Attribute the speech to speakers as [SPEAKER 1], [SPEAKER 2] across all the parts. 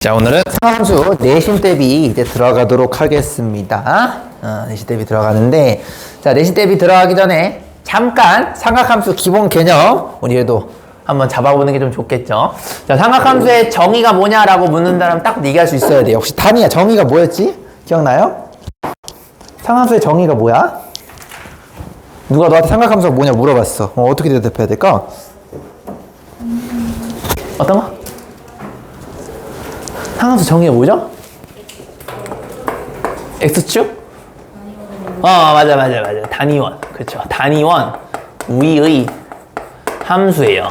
[SPEAKER 1] 자, 오늘은 상함수 내심 대비 이제 들어가도록 하겠습니다. 내심 대비 들어가는데, 자, 내심 대비 들어가기 전에 잠깐 삼각함수 기본 개념 우리도 한번 잡아보는 게 좀 좋겠죠. 자, 삼각함수의 정의가 뭐냐라고 묻는다면 딱 얘기할 수 있어야 돼. 역시 단이야. 정의가 뭐였지? 기억나요? 삼각함수의 정의가 뭐야? 누가 너한테 삼각함수가 뭐냐 물어봤어. 어떻게 대답해야 될까? 어떤 거? 상함수 정의가 뭐죠? X축? 맞아. 단위원. 그렇죠. 단위원 위의 함수예요.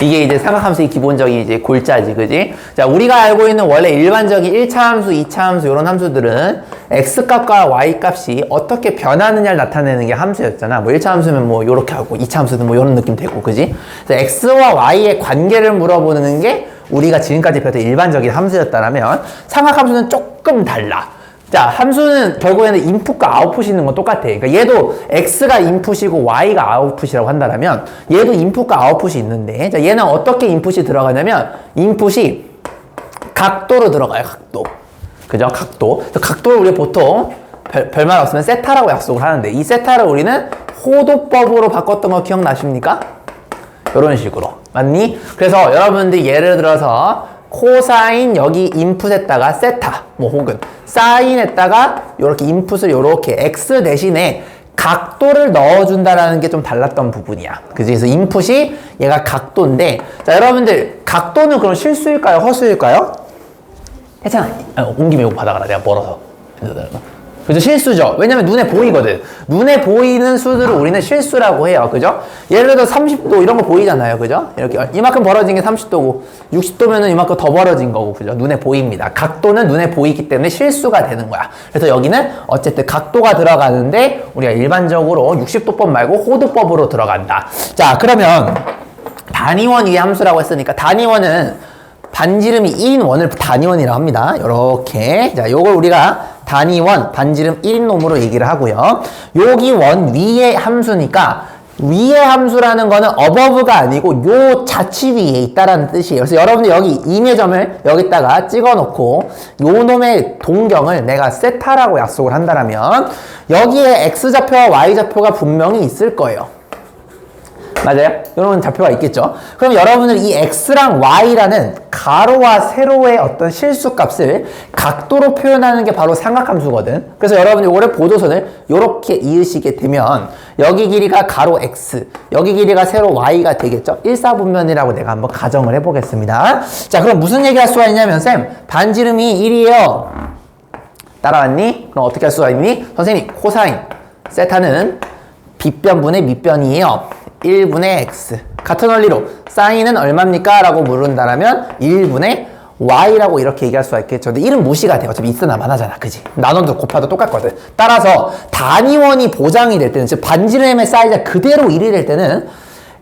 [SPEAKER 1] 이게 이제 삼각함수의 기본적인 이제 골자지, 그지? 자, 우리가 알고 있는 원래 일반적인 1차 함수, 2차 함수, 이런 함수들은 X값과 Y값이 어떻게 변하느냐를 나타내는 게 함수였잖아. 뭐 1차 함수면 뭐 요렇게 하고, 2차 함수는 뭐 이런 느낌 되고, 그지? 그래서 X와 Y의 관계를 물어보는 게 우리가 지금까지 배웠던 일반적인 함수였다면 삼각함수는 조금 달라. 자, 함수는 결국에는 인풋과 아웃풋이 있는 건 똑같아. 그러니까 얘도 X가 인풋이고 Y가 아웃풋이라고 한다면 얘도 인풋과 아웃풋이 있는데, 자, 얘는 어떻게 인풋이 들어가냐면 인풋이 각도로 들어가요. 각도. 그죠? 각도. 각도를 우리 보통 별말 없으면 세타라고 약속을 하는데, 이 세타를 우리는 호도법으로 바꿨던 거 기억나십니까? 이런 식으로. 맞니? 그래서 여러분들이 예를 들어서 코사인 여기 인풋에다가 세타, 뭐 혹은 사인에다가 이렇게 인풋을 이렇게 x 대신에 각도를 넣어준다라는 게 좀 달랐던 부분이야. 그지? 그래서 인풋이 얘가 각도인데, 자, 여러분들 각도는 그럼 실수일까요? 허수일까요? 괜찮아. 온 김에 이거 받아가라. 내가 멀어서. 그죠? 실수죠. 왜냐면 눈에 보이거든. 눈에 보이는 수들을 우리는 실수라고 해요. 그죠? 예를 들어 30도 이런 거 보이잖아요. 그죠? 이렇게 이만큼 벌어진 게 30도고 60도면은 이만큼 더 벌어진 거고. 그죠? 눈에 보입니다. 각도는 눈에 보이기 때문에 실수가 되는 거야. 그래서 여기는 어쨌든 각도가 들어가는데 우리가 일반적으로 60도법 말고 호도법으로 들어간다. 자, 그러면 단위원 위의 함수라고 했으니까 단위원은 반지름이 1인 원을 단위원이라고 합니다. 요렇게. 자, 요걸 우리가 단위원, 반지름 1인 놈으로 얘기를 하고요. 여기 원 위의 함수니까 위의 함수라는 거는 above가 아니고 요 자치 위에 있다라는 뜻이에요. 그래서 여러분들 여기 임의점을 여기다가 찍어 놓고 요 놈의 동경을 내가 세타라고 약속을 한다면 여기에 x좌표와 y좌표가 분명히 있을 거예요. 맞아요? 이런 좌표가 있겠죠? 그럼 여러분들 이 x랑 y라는 가로와 세로의 어떤 실수값을 각도로 표현하는 게 바로 삼각함수거든. 그래서 여러분들 요거를 보조선을 이렇게 이으시게 되면 여기 길이가 가로 x, 여기 길이가 세로 y가 되겠죠? 일사분면이라고 내가 한번 가정을 해보겠습니다. 자, 그럼 무슨 얘기 할 수가 있냐면, 쌤, 반지름이 1이에요. 따라왔니? 그럼 어떻게 할 수가 있니? 선생님, 코사인 세타는 빗변분의 밑변이에요. 1분의 x. 같은 원리로 사인은 얼마입니까? 라고 물은다면 1분의 y라고 이렇게 얘기할 수가 있겠죠. 근데 1은 무시가 돼요. 어차피 있으나만 하잖아. 그지? 나눠도 곱해도 똑같거든. 따라서 단위원이 보장이 될 때는, 즉 반지름의 사이즈가 그대로 1이 될 때는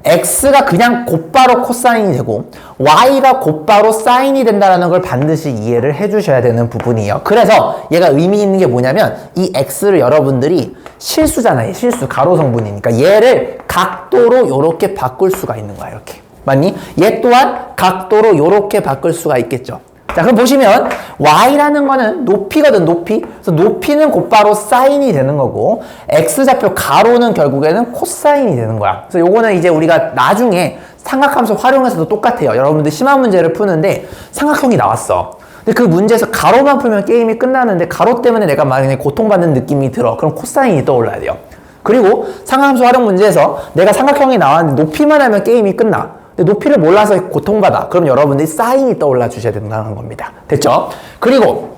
[SPEAKER 1] x가 그냥 곧바로 코사인이 되고 y가 곧바로 사인이 된다는 걸 반드시 이해를 해주셔야 되는 부분이에요. 그래서 얘가 의미 있는 게 뭐냐면 이 x를 여러분들이 실수잖아요. 실수, 가로 성분이니까 얘를 각도로 요렇게 바꿀 수가 있는 거야. 이렇게. 맞니? 얘 또한 각도로 요렇게 바꿀 수가 있겠죠. 자, 그럼 보시면 y라는 거는 높이거든, 높이. 그래서 높이는 곧바로 사인이 되는 거고 x좌표 가로는 결국에는 코사인이 되는 거야. 그래서 요거는 이제 우리가 나중에 삼각함수 활용해서도 똑같아요. 여러분들 심화 문제를 푸는데 삼각형이 나왔어. 근데 그 문제에서 가로만 풀면 게임이 끝나는데 가로 때문에 내가 만약에 고통받는 느낌이 들어. 그럼 코사인이 떠올라야 돼요. 그리고 삼각함수 활용 문제에서 내가 삼각형이 나왔는데 높이만 하면 게임이 끝나. 근데 높이를 몰라서 고통받아. 그럼 여러분들이 사인이 떠올라 주셔야 된다는 겁니다. 됐죠? 그리고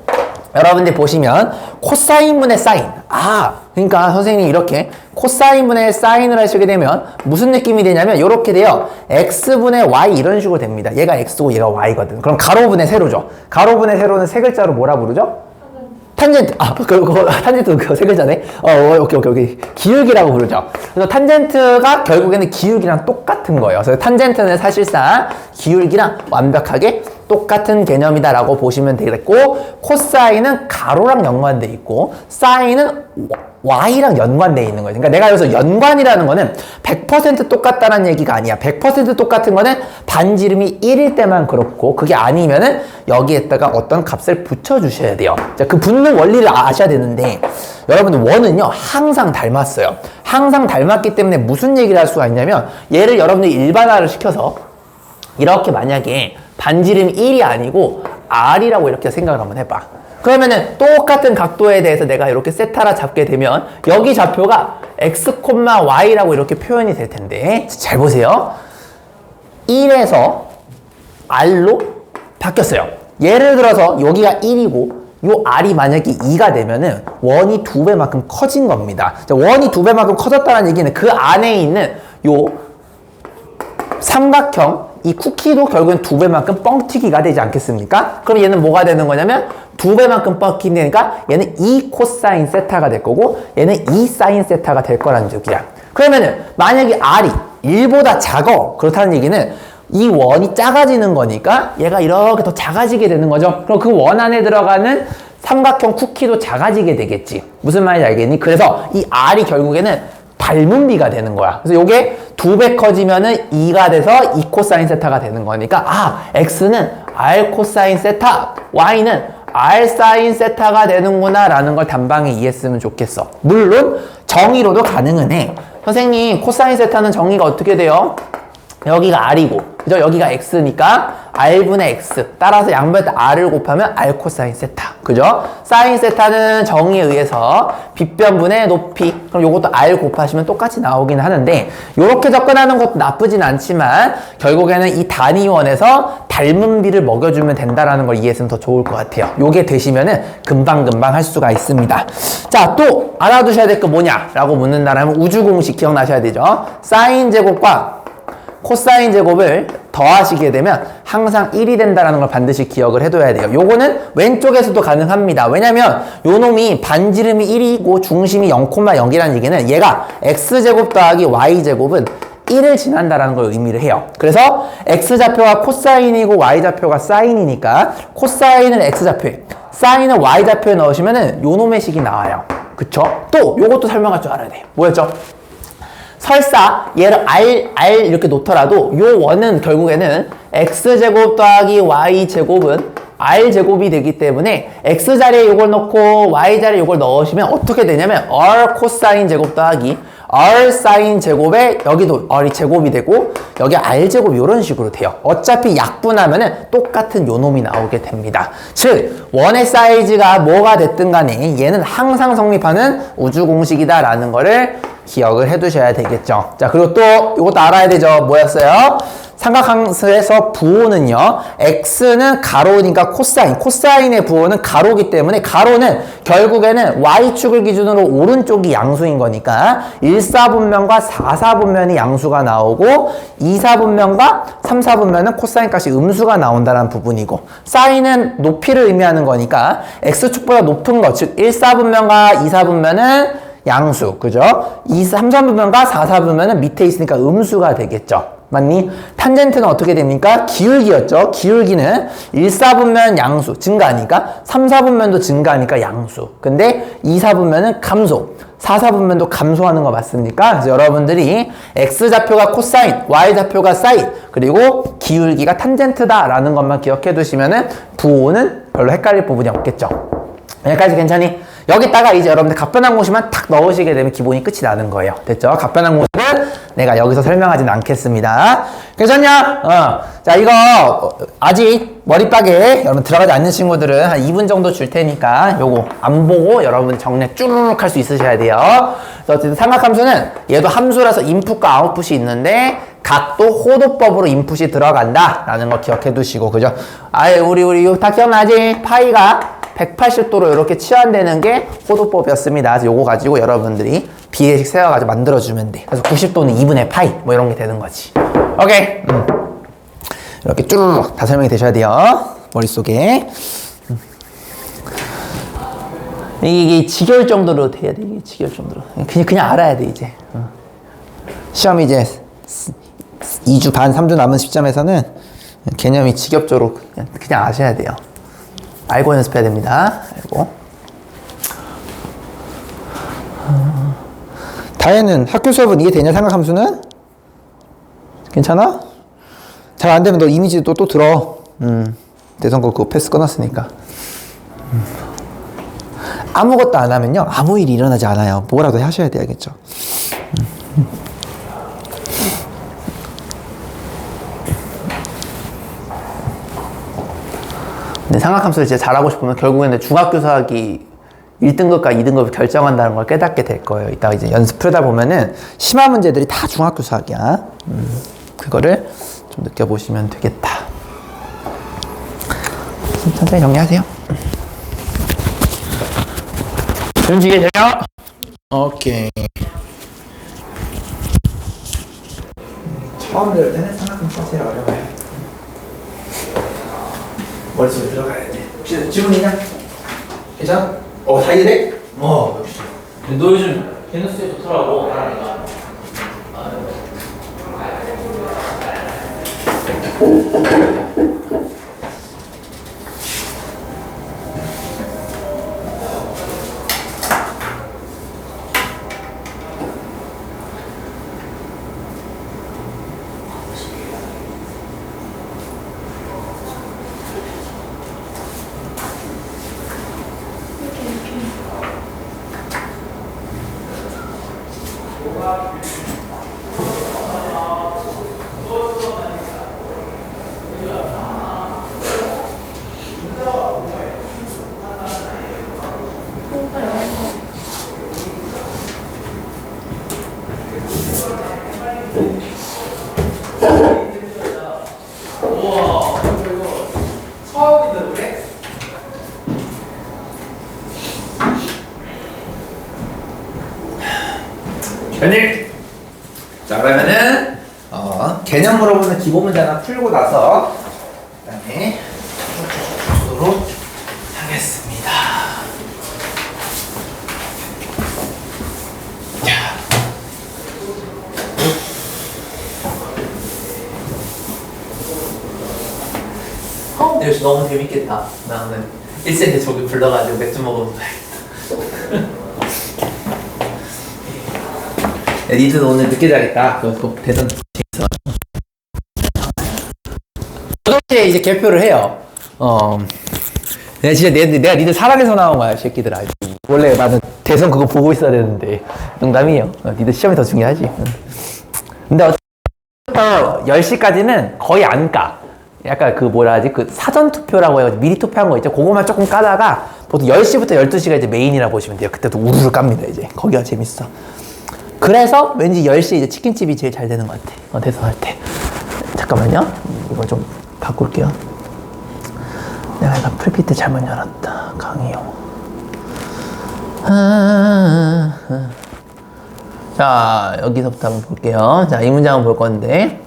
[SPEAKER 1] 여러분들 보시면 코사인분의 사인. 그러니까 선생님이 이렇게 코사인분의 사인을 하시게 되면 무슨 느낌이 되냐면 이렇게 돼요. x분의 y 이런 식으로 됩니다. 얘가 x고 얘가 y거든. 그럼 가로분의 세로죠. 가로분의 세로는 세 글자로 뭐라 부르죠? 탄젠트. 탄젠트 그거 세 글자네. 오케이. 기울기라고 부르죠. 그래서 탄젠트가 결국에는 기울기랑 똑같은 거예요. 그래서 탄젠트는 사실상 기울기랑 완벽하게 똑같은 개념이다라고 보시면 되겠고, 코사인은 가로랑 연관돼 있고 사인은 y랑 연관돼 있는 거예요. 그러니까 내가 여기서 연관이라는 거는 100% 똑같다는 얘기가 아니야. 100% 똑같은 거는 반지름이 1일 때만 그렇고, 그게 아니면은 여기에다가 어떤 값을 붙여주셔야 돼요. 자, 그 붙는 원리를 아셔야 되는데, 여러분들 원은요 항상 닮았어요. 항상 닮았기 때문에 무슨 얘기를 할 수가 있냐면, 얘를 여러분들이 일반화를 시켜서 이렇게 만약에 반지름이 1이 아니고 R이라고 이렇게 생각을 한번 해봐. 그러면은 똑같은 각도에 대해서 내가 이렇게 세타라 잡게 되면 여기 좌표가 x, y라고 이렇게 표현이 될 텐데, 잘 보세요. 1에서 r로 바뀌었어요. 예를 들어서 여기가 1이고 요 r이 만약에 2가 되면은 원이 2배만큼 커진 겁니다. 원이 2배만큼 커졌다는 얘기는 그 안에 있는 요 삼각형 이 쿠키도 결국엔 2배만큼 뻥튀기가 되지 않겠습니까? 그럼 얘는 뭐가 되는 거냐면 2배만큼 뻥튀기 되니까 얘는 2 코사인 세타가 될 거고 얘는 2 사인 세타가 될 거라는 얘기야. 그러면은 만약에 r이 1보다 작어, 그렇다는 얘기는 이 원이 작아지는 거니까 얘가 이렇게 더 작아지게 되는 거죠. 그럼 그 원 안에 들어가는 삼각형 쿠키도 작아지게 되겠지. 무슨 말인지 알겠니? 그래서 이 r이 결국에는 닮은 비가 되는 거야. 그래서 요게 2배 커지면은 2가 돼서 2 코사인 세타가 되는 거니까, 아, x는 r 코사인 세타, y는 r 사인 세타가 되는구나 라는 걸 단방에 이해했으면 좋겠어. 물론 정의로도 가능은 해. 선생님, 코사인 세타는 정의가 어떻게 돼요? 여기가 r이고, 그죠? 여기가 x니까 r분의 x. 따라서 양변에 r을 곱하면 r 코사인 세타. 그죠? 사인 세타는 정의에 의해서 빗변분의 높이. 그럼 요것도 r 곱하시면 똑같이 나오긴 하는데, 요렇게 접근하는 것도 나쁘진 않지만 결국에는 이 단위원에서 닮은 비를 먹여주면 된다라는 걸 이해했으면 더 좋을 것 같아요. 요게 되시면은 금방금방 할 수가 있습니다. 자, 또 알아두셔야 될 거 뭐냐라고 묻는다라면 우주 공식 기억나셔야 되죠? 사인 제곱과 코사인 제곱을 더하시게 되면 항상 1이 된다는 걸 반드시 기억을 해둬야 돼요. 요거는 왼쪽에서도 가능합니다. 왜냐면 요 놈이 반지름이 1이고 중심이 0,0이라는 얘기는 얘가 x제곱 더하기 y제곱은 1을 지난다라는 걸 의미를 해요. 그래서 x좌표가 코사인이고 y좌표가 사인이니까 코사인을 x좌표에, 사인을 y좌표에 넣으시면은 요 놈의 식이 나와요. 그쵸? 또 요것도 설명할 줄 알아야 돼요. 뭐였죠? 설사 얘를 r 이렇게 놓더라도 요 원은 결국에는 x제곱 더하기 y제곱은 r제곱이 되기 때문에 x자리에 요걸 넣고 y자리에 요걸 넣으시면 어떻게 되냐면 r 코사인 제곱 더하기 r 사인 제곱에 여기도 r이 제곱이 되고 여기 r제곱 이런 식으로 돼요. 어차피 약분하면은 똑같은 요 놈이 나오게 됩니다. 즉 원의 사이즈가 뭐가 됐든 간에 얘는 항상 성립하는 우주 공식이다 라는 거를 기억을 해 두셔야 되겠죠. 자, 그리고 또 이것도 알아야 되죠. 뭐였어요? 삼각함수에서 부호는요, x는 가로니까 코사인, 코사인의 부호는 가로기 때문에 가로는 결국에는 y축을 기준으로 오른쪽이 양수인 거니까 1사분면과 4사분면이 양수가 나오고 2사분면과 3사분면은 코사인 값이 음수가 나온다는 부분이고, 사인은 높이를 의미하는 거니까 x축보다 높은 것, 즉 1사분면과 2사분면은 양수, 그죠? 3사분면과 4사분면은 밑에 있으니까 음수가 되겠죠. 맞니? 탄젠트는 어떻게 됩니까? 기울기였죠. 기울기는 1사분면 양수, 증가하니까 3사분면도 증가하니까 양수. 근데 2사분면은 감소, 4사분면도 감소하는 거 맞습니까? 그래서 여러분들이 x좌표가 코사인, y좌표가 사인, 그리고 기울기가 탄젠트다라는 것만 기억해 두시면은 부호는 별로 헷갈릴 부분이 없겠죠. 여기까지 괜찮니? 여기다가 이제 여러분들 갑변한 공식만 탁 넣으시게 되면 기본이 끝이 나는 거예요. 됐죠? 갑변한 공식은 내가 여기서 설명하진 않겠습니다. 괜찮냐? 자, 이거 아직 머리박에 여러분 들어가지 않는 친구들은 한 2분 정도 줄 테니까 요거 안 보고 여러분 정리 쭈르륵 할 수 있으셔야 돼요. 그래서 어쨌든 삼각함수는 얘도 함수라서 인풋과 아웃풋이 있는데 각도 호도법으로 인풋이 들어간다 라는 거 기억해 두시고, 그죠? 아예 우리 다 기억나지? 파이가 180도로 이렇게 치환되는 게 호도법이었습니다. 그래서 요거 가지고 여러분들이 비례식 세워가지고 만들어주면 돼. 그래서 90도는 2분의 파이 뭐 이런 게 되는 거지. 오케이. 이렇게 쭈르륵 다 설명이 되셔야 돼요. 머릿속에. 이게 지겨울 정도로 돼야 돼. 이게 지겨울 정도로. 그냥 알아야 돼, 이제. 시험이 이제 2주 반, 3주 남은 시점에서는 개념이 지겹도록 그냥 아셔야 돼요. 알고 연습해야 됩니다. 알고. 다혜는 학교 수업은 이해되냐? 삼각함수는? 괜찮아? 잘 안 되면 너 이미지 또 들어. 대성고 그거 패스 끊었으니까. 아무것도 안 하면요, 아무 일이 일어나지 않아요. 뭐라도 하셔야 돼야겠죠. 근데 삼각함수를 진짜 잘하고 싶으면 결국에는 중학교 수학이 1등급과 2등급을 결정한다는 걸 깨닫게 될 거예요. 이따가 이제 연습 풀다 보면은 심화 문제들이 다 중학교 수학이야. 그거를 좀 느껴보시면 되겠다. 천천히 정리하세요. 준비게 돼요? 오케이. 처음 들을 때는 삼각함수가 제일 어려워요. 머릿속에 들어가야 돼. 혹시 질문 있냐? 괜찮아? 다 이해돼? 역시.
[SPEAKER 2] 너 요즘 개너스에 좋더라고.
[SPEAKER 1] 견일! 자, 그러면은 개념 물어보는 기본 문제 하나 풀고 나서 그 다음에 보도록 하겠습니다.
[SPEAKER 2] 근데 역시 너무 재밌겠다. 나는 1세대 저기 불러가지고 맥주 먹으면
[SPEAKER 1] 야, 니들 오늘 늦게 자겠다. 그거 대선 재밌어. 8시에 이제 개표를 해요. 내가 진짜 내가 니들 사랑해서 나온 거야, 새끼들아. 원래 나는 대선 그거 보고 있어야 되는데. 농담이에요. 니들 시험이 더 중요하지. 근데 어쨌든 10시까지는 거의 안 까. 약간 그 뭐라 하지? 그 사전 투표라고 해가지고 미리 투표한 거 있죠? 그거만 조금 까다가 보통 10시부터 12시가 이제 메인이라 보시면 돼요. 그때도 우르르 깝니다, 이제. 거기가 재밌어. 그래서 왠지 10시에 이제 치킨집이 제일 잘 되는 것 같아. 대선 할 때. 잠깐만요. 이거 좀 바꿀게요. 내가 이거 풀피트 잘못 열었다. 강의용. 자, 여기서부터 한번 볼게요. 자, 이 문장을 볼 건데.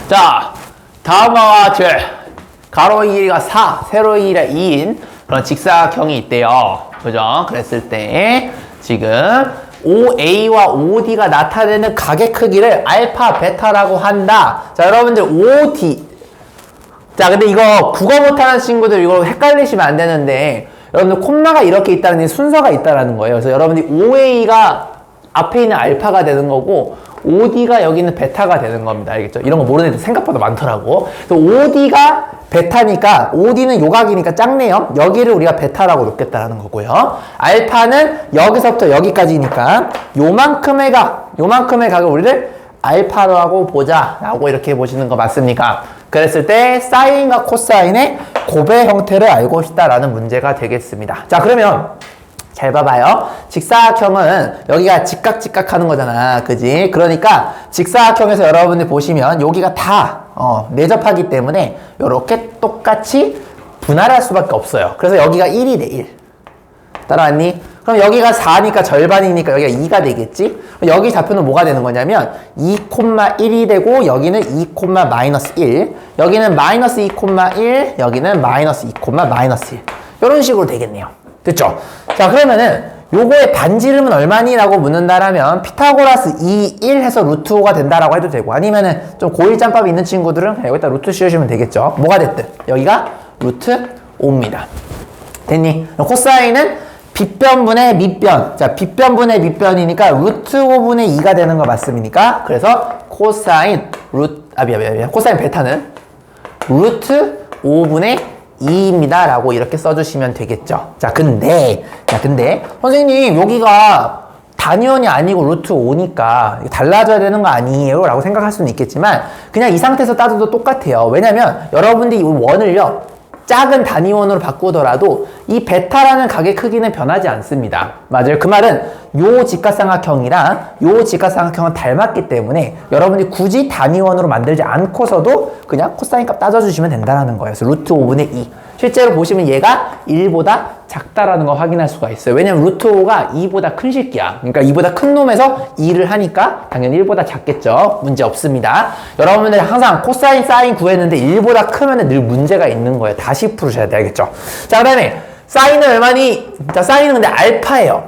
[SPEAKER 1] 자, 다음과 같이 가로의 길이가 4, 세로의 길이가 2인 그런 직사각형이 있대요. 그죠? 그랬을 때 지금 OA와 OD가 나타내는 각의 크기를 알파, 베타라고 한다. 자, 여러분들 OD. 자, 근데 이거 국어 못하는 친구들 이거 헷갈리시면 안 되는데 여러분들 콤마가 이렇게 있다는 순서가 있다는 거예요. 그래서 여러분들이 OA가 앞에 있는 알파가 되는 거고 OD가 여기 있는 베타가 되는 겁니다. 알겠죠? 이런 거 모르는 애들 생각보다 많더라고. 그래서 OD가 베타니까 OD는 요각이니까 작네요. 여기를 우리가 베타라고 놓겠다라는 거고요. 알파는 여기서부터 여기까지니까 요만큼의 각을 우리를 알파라고 보자 라고 이렇게 보시는 거 맞습니까? 그랬을 때 사인과 코사인의 곱의 형태를 알고 싶다라는 문제가 되겠습니다. 자, 그러면 잘 봐봐요. 직사각형은 여기가 직각 하는 거잖아. 그지? 그러니까 직사각형에서 여러분들 보시면 여기가 다 내접하기 때문에 이렇게 똑같이 분할할 수밖에 없어요. 그래서 여기가 1이래, 1. 따라왔니? 그럼 여기가 4니까 절반이니까 여기가 2가 되겠지? 여기 좌표는 뭐가 되는 거냐면 2,1이 되고 여기는 2, 마이너스 1. 여기는 마이너스 2,1, 여기는 마이너스 2, 마이너스 1. 이런 식으로 되겠네요. 됐죠? 자, 그러면은 요거의 반지름은 얼마니? 라고 묻는다라면 피타고라스 2, 1 해서 루트 5가 된다라고 해도 되고 아니면은 좀 고1 짬밥이 있는 친구들은 그냥 여기다 루트 씌우시면 되겠죠. 뭐가 됐든 여기가 루트 5입니다. 됐니? 코사인은 빗변분의 밑변. 자, 빗변분의 밑변이니까 루트 5분의 2가 되는 거 맞습니까? 그래서 코사인 미안. 코사인 베타는 루트 5분의 2입니다. 라고 이렇게 써주시면 되겠죠. 자, 근데 선생님 여기가 단위원이 아니고 루트 5니까 달라져야 되는 거 아니에요? 라고 생각할 수는 있겠지만 그냥 이 상태에서 따져도 똑같아요. 왜냐면 여러분들이 이 원을요 작은 단위원으로 바꾸더라도 이 베타라는 각의 크기는 변하지 않습니다. 맞아요. 그 말은 요 직각삼각형이랑 요 직각삼각형은 닮았기 때문에 여러분이 굳이 단위원으로 만들지 않고서도 그냥 코사인 값 따져주시면 된다는 거예요. 그래서 루트 5분의 2. 실제로 보시면 얘가 1보다 작다라는 거 확인할 수가 있어요. 왜냐면 루트 5가 2보다 큰 식기야. 그러니까 2보다 큰 놈에서 2를 하니까 당연히 1보다 작겠죠. 문제 없습니다. 여러분들 항상 코사인, 사인 구했는데 1보다 크면 늘 문제가 있는 거예요. 다시 풀으셔야 돼. 알겠죠? 자, 그 다음에 사인은 얼마니? 자, 사인은 근데 알파예요.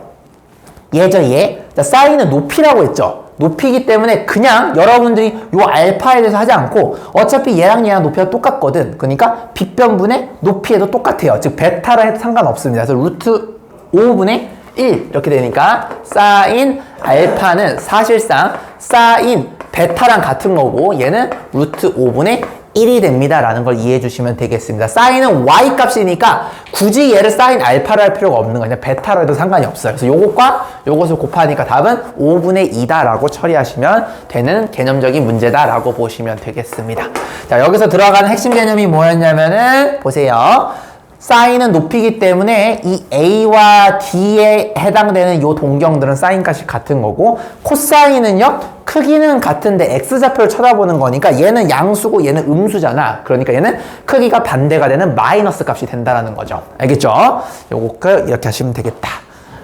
[SPEAKER 1] 얘죠, 얘. 자, 사인은 높이라고 했죠. 높이기 때문에 그냥 여러분들이 요 알파에 대해서 하지 않고 어차피 얘랑 높이가 똑같거든. 그러니까 빗변분의 높이에도 똑같아요. 즉 베타라 해도 상관없습니다. 그래서 루트 5분의 1 이렇게 되니까 사인 알파는 사실상 사인 베타랑 같은 거고 얘는 루트 5분의 1이 됩니다. 라는 걸 이해해 주시면 되겠습니다. 사인은 y 값이니까 굳이 얘를 사인 알파로 할 필요가 없는 거냐. 베타로 해도 상관이 없어요. 그래서 요것과 요것을 곱하니까 답은 5분의 2다 라고 처리하시면 되는 개념적인 문제다 라고 보시면 되겠습니다. 자, 여기서 들어가는 핵심 개념이 뭐였냐면은 보세요. 사인은 높이기 때문에 이 A와 D에 해당되는 요 동경들은 사인 값이 같은 거고 코사인은요 크기는 같은데 X좌표를 쳐다보는 거니까 얘는 양수고 얘는 음수잖아. 그러니까 얘는 크기가 반대가 되는 마이너스 값이 된다는 거죠. 알겠죠? 요거 이렇게 하시면 되겠다.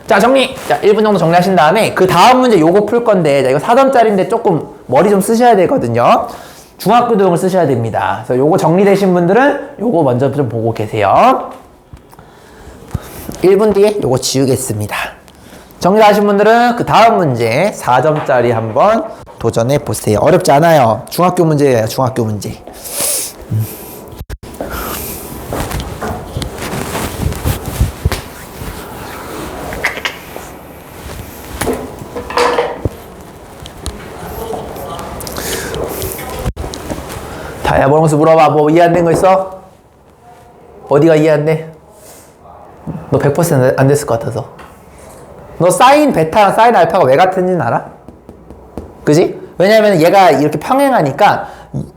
[SPEAKER 1] 자, 정리! 자, 1분 정도 정리하신 다음에 그 다음 문제 요거 풀 건데 자, 이거 4점짜리인데 조금 머리 좀 쓰셔야 되거든요. 중학교 도형을 쓰셔야 됩니다. 그래서 요거 정리되신 분들은 요거 먼저 좀 보고 계세요. 1분 뒤에 요거 지우겠습니다. 정리하신 분들은 그 다음 문제 4점짜리 한번 도전해 보세요. 어렵지 않아요. 중학교 문제예요. 중학교 문제. 다야 보면서 물어봐. 뭐 이해 안 된 거 있어? 어디가 이해 안 돼? 너 100% 안 됐을 것 같아서. 너 사인 베타랑 사인 알파가 왜 같은지는 알아? 그지? 왜냐면 얘가 이렇게 평행하니까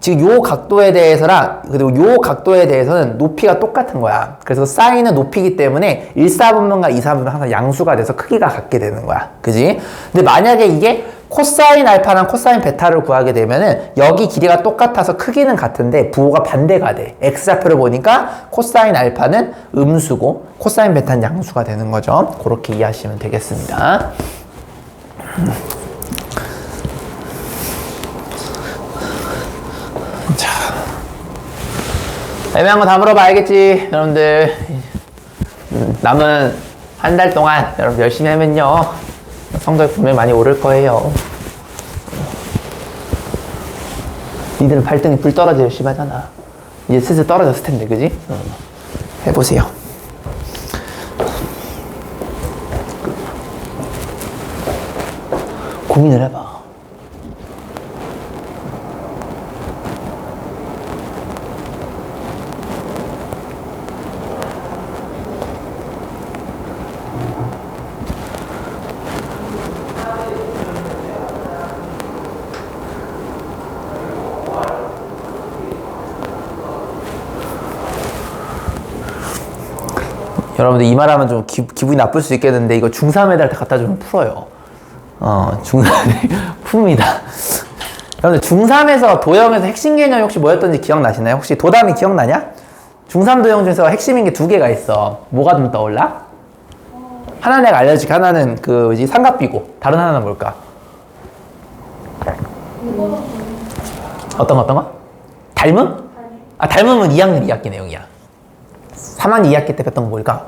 [SPEAKER 1] 지금 요 각도에 대해서랑 그리고 요 각도에 대해서는 높이가 똑같은 거야. 그래서 사인은 높이기 때문에 1사분면과 2사분면 항상 양수가 돼서 크기가 같게 되는 거야. 그지? 근데 만약에 이게 코사인 알파랑 코사인 베타를 구하게 되면은 여기 길이가 똑같아서 크기는 같은데 부호가 반대가 돼. X좌표를 보니까 코사인 알파는 음수고 코사인 베타는 양수가 되는 거죠. 그렇게 이해하시면 되겠습니다. 자, 애매한 거 다 물어봐. 알겠지? 여러분들 남은 한 달 동안 여러분 열심히 하면요 성적이 분명히 많이 오를 거예요. 니들은 발등에 불 떨어져 열심히 하잖아. 이제 슬슬 떨어졌을 텐데, 그지? 해보세요. 고민을 해봐. 여러분들 이 말하면 좀 기분이 나쁠 수 있겠는데 이거 중3 애들한테 갖다 주면 풀어요. 중3에 풉니다. 여러분들 중3에서 도형에서 핵심 개념이 혹시 뭐였던지 기억나시나요? 혹시 도담이 기억나냐? 중3 도형 중에서 핵심인 게 2개가 있어. 뭐가 좀 떠올라? 하나는 내가 알려줄게. 하나는 그 뭐지 삼각비고 다른 하나는 뭘까? 어떤 거? 닮음? 아, 닮음은 2학년 2학기 내용이야. 3학년 2학기 때 뵀던 거 뭘까?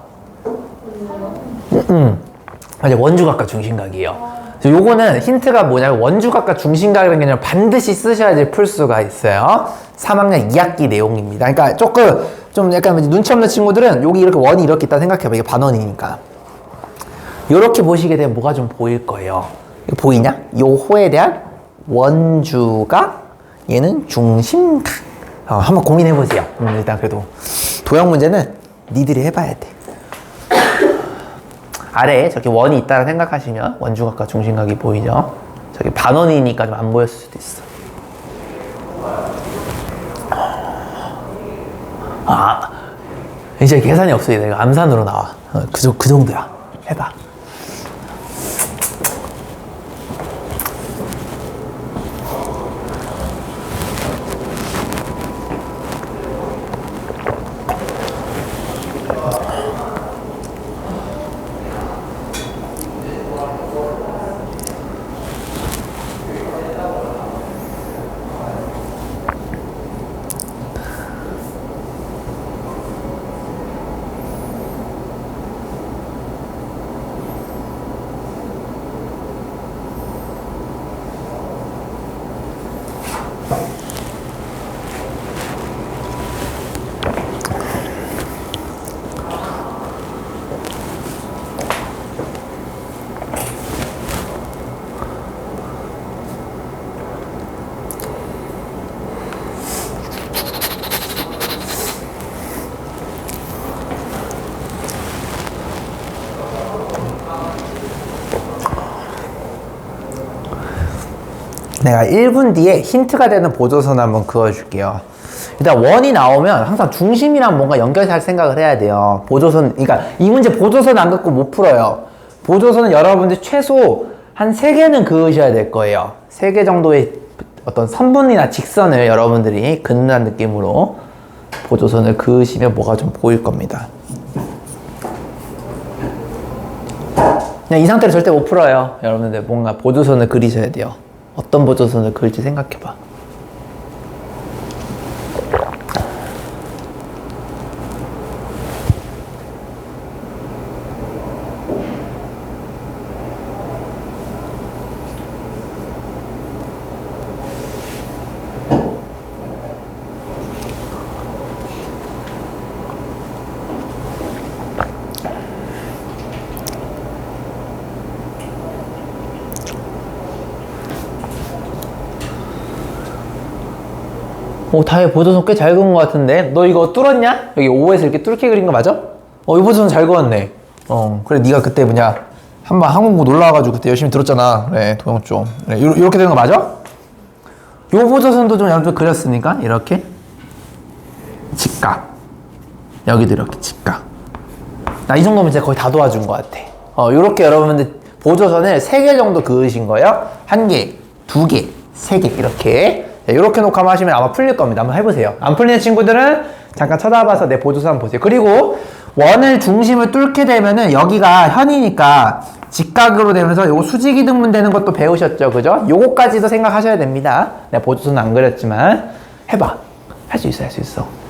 [SPEAKER 1] 맞아요. 원주각과 중심각이에요. 그래서 요거는 힌트가 뭐냐면 원주각과 중심각이라는 개념을 반드시 쓰셔야지 풀 수가 있어요. 3학년 2학기 내용입니다. 그러니까 조금 좀 약간 눈치 없는 친구들은 여기 이렇게 원이 이렇게 있다 생각해봐. 이게 반원이니까. 이렇게 보시게 되면 뭐가 좀 보일 거예요. 이거 보이냐? 요 호에 대한 원주각, 얘는 중심각. 한번 고민해보세요. 일단 그래도 도형 문제는 니들이 해봐야 돼. 아래에 저렇게 원이 있다고 생각하시면 원주각과 중심각이 보이죠? 저기 반원이니까 좀 안 보였을 수도 있어. 이제 계산이 없어. 내가 암산으로 나와. 그 정도야. 해봐. 내가 1분 뒤에 힌트가 되는 보조선 한번 그어줄게요. 일단 원이 나오면 항상 중심이랑 뭔가 연결할 생각을 해야 돼요. 보조선, 그러니까 이 문제 보조선 안 갖고 못 풀어요. 보조선은 여러분들 최소 한 3개는 그으셔야 될 거예요. 3개 정도의 어떤 선분이나 직선을 여러분들이 긋는 느낌으로 보조선을 그으시면 뭐가 좀 보일 겁니다. 그냥 이 상태로 절대 못 풀어요. 여러분들 뭔가 보조선을 그리셔야 돼요. 어떤 보조선을 그을지 생각해봐. 오, 다혜 보조선 꽤 잘 그은 것 같은데? 너 이거 뚫었냐? 여기 5에서 이렇게 뚫게 그린 거 맞아? 이 보조선 잘 그었네. 그래, 네가 그때 한번 항공부 놀러 와가지고 그때 열심히 들었잖아. 그래, 도형 좀. 그래, 이렇게 되는 거 맞아? 요 보조선도 좀 여러분들 그렸으니까, 이렇게. 직각. 여기도 이렇게 직각. 나 이 정도면 진짜 거의 다 도와준 것 같아. 요렇게 여러분들 보조선을 3개 정도 그으신 거예요. 1개, 2개, 3개, 이렇게. 이렇게 놓고 한번 하시면 아마 풀릴 겁니다. 한번 해보세요. 안 풀리는 친구들은 잠깐 쳐다봐서 내 보조선 한번 보세요. 그리고 원을 중심을 뚫게 되면은 여기가 현이니까 직각으로 되면서 요거 수직이등분 되는 것도 배우셨죠? 그죠? 요거까지도 생각하셔야 됩니다. 내가 보조선 안 그렸지만 해봐. 할 수 있어, 할 수 있어.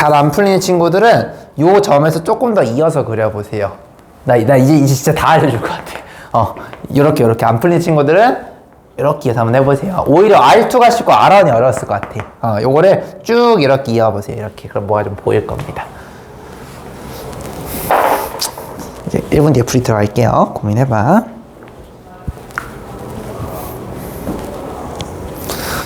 [SPEAKER 1] 잘 안 풀리는 친구들은 요 점에서 조금 더 이어서 그려보세요. 나 이제 진짜 다 알려줄 것 같아. 요렇게 안 풀리는 친구들은 이렇게 해서 한번 해보세요. 오히려 R2가 쉽고 R1이 어려웠을 것 같아. 요거를 쭉 이렇게 이어보세요. 이렇게. 그럼 뭐가 좀 보일 겁니다. 이제 1분 뒤에 풀이 들어갈게요. 고민해봐.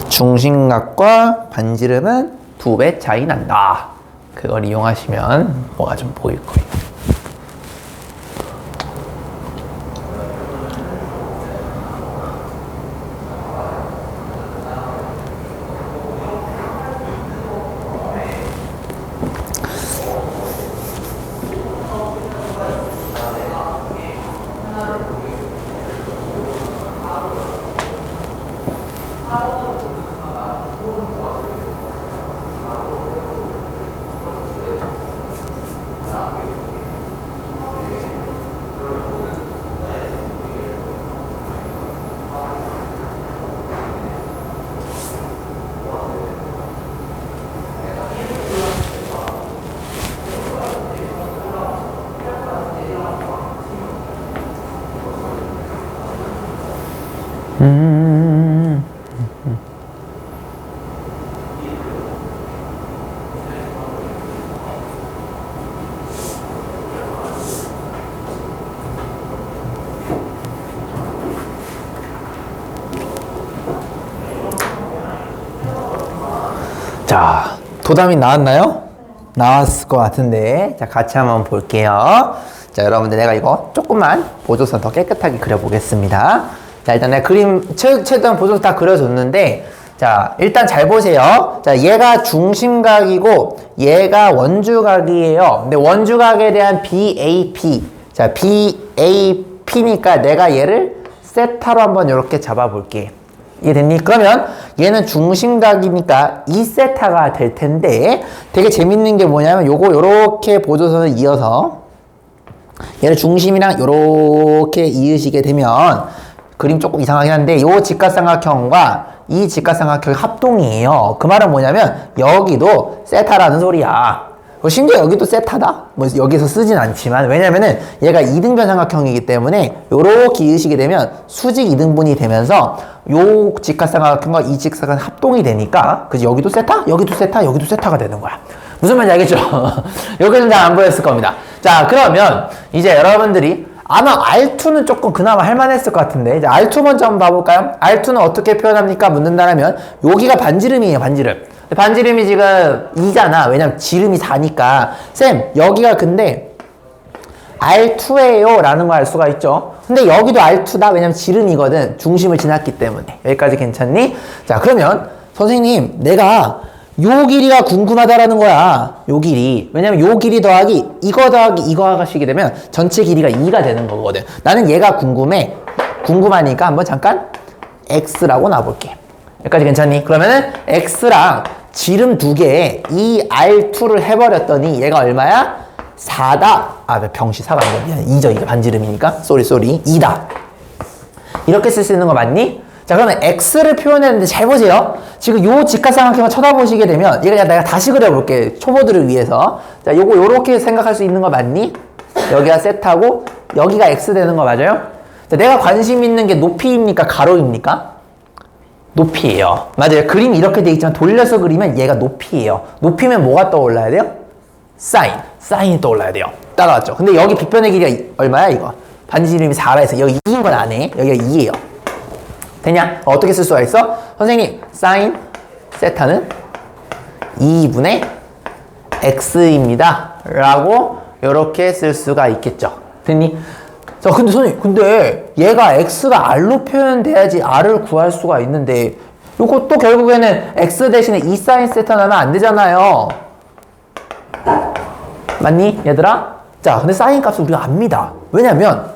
[SPEAKER 1] 중심각과 반지름은 2배 차이 난다. 그걸 이용하시면 뭐가 좀 보일 거예요. 자, 도담이 나왔나요? 나왔을 것 같은데. 자, 같이 한번 볼게요. 자, 여러분들 내가 이거 조금만 보조선 더 깨끗하게 그려보겠습니다. 자, 일단 내가 그림 최대한 보조선 다 그려줬는데, 자, 일단 잘 보세요. 자, 얘가 중심각이고 얘가 원주각이에요. 근데 원주각에 대한 BAP. 자, BAP니까 내가 얘를 세타로 한번 이렇게 잡아볼게. 이해됐니? 그러면 얘는 중심각이니까 2세타가 될 텐데 되게 재밌는 게 뭐냐면 요거 요렇게 보조선을 이어서 얘를 중심이랑 요렇게 이으시게 되면 그림 조금 이상하긴 한데 요 직각삼각형과 이 직각삼각형의 합동이에요. 그 말은 뭐냐면 여기도 세타라는 소리야. 심지어 여기도 세타다? 뭐 여기서 쓰진 않지만 왜냐면은 얘가 이등변 삼각형이기 때문에 요렇게 이으시게 되면 수직 이등분이 되면서 요 직각삼각형과 이 직각삼각형 합동이 되니까 그지 여기도 세타? 여기도 세타? 여기도 세타가 되는 거야. 무슨 말인지 알겠죠? 여기는 잘 안 보였을 겁니다. 자, 그러면 이제 여러분들이 아마 R2는 조금 그나마 할만했을 것 같은데 이제 R2 먼저 한번 봐볼까요? R2는 어떻게 표현합니까? 묻는다면 여기가 반지름이에요. 반지름. 반지름이 지금 2잖아. 왜냐면 지름이 4니까. 쌤, 여기가 근데 R2예요 라는 걸 알 수가 있죠. 근데 여기도 R2다. 왜냐면 지름이거든. 중심을 지났기 때문에. 여기까지 괜찮니? 자, 그러면 선생님, 내가 요 길이가 궁금하다라는 거야. 요 길이. 왜냐면 요 길이 더하기 이거 더하기 이거 하시게 되면 전체 길이가 2가 되는 거거든. 나는 얘가 궁금해. 궁금하니까 한번 잠깐 X라고 놔볼게. 여기까지 괜찮니? 그러면은 X랑 지름 2개에 이 R2를 해버렸더니 얘가 얼마야? 4다. 아, 병시 4가 아니야. 2죠. 이게 반지름이니까. 쏘리. 2다. 이렇게 쓸 수 있는 거 맞니? 자, 그러면 X를 표현했는데 잘 보세요. 지금 요 직각삼각형을 쳐다보시게 되면 얘가 내가 다시 그려볼게. 초보들을 위해서. 자, 요렇게 생각할 수 있는 거 맞니? 여기가 세타고 여기가 X 되는 거 맞아요? 자, 내가 관심 있는 게 높이입니까? 가로입니까? 높이예요. 맞아요. 그림이 이렇게 돼 있지만 돌려서 그리면 얘가 높이예요. 높이면 뭐가 떠올라야 돼요? 사인이 떠올라야 돼요. 따라왔죠. 근데 여기 빗변의 길이가 얼마야 이거? 반지름이 4라 해서 여기 2인 건 안 해. 여기가 2예요. 되냐? 어떻게 쓸 수가 있어? 선생님, 사인 세타는 2분의 x입니다. 라고 이렇게 쓸 수가 있겠죠. 됐니? 자, 근데 선생님, 근데 얘가 x가 r로 표현돼야지 r을 구할 수가 있는데 이것도 결국에는 x 대신에 2 사인 세타 나면 안 되잖아요. 맞니? 얘들아? 자, 근데 사인 값을 우리가 압니다. 왜냐면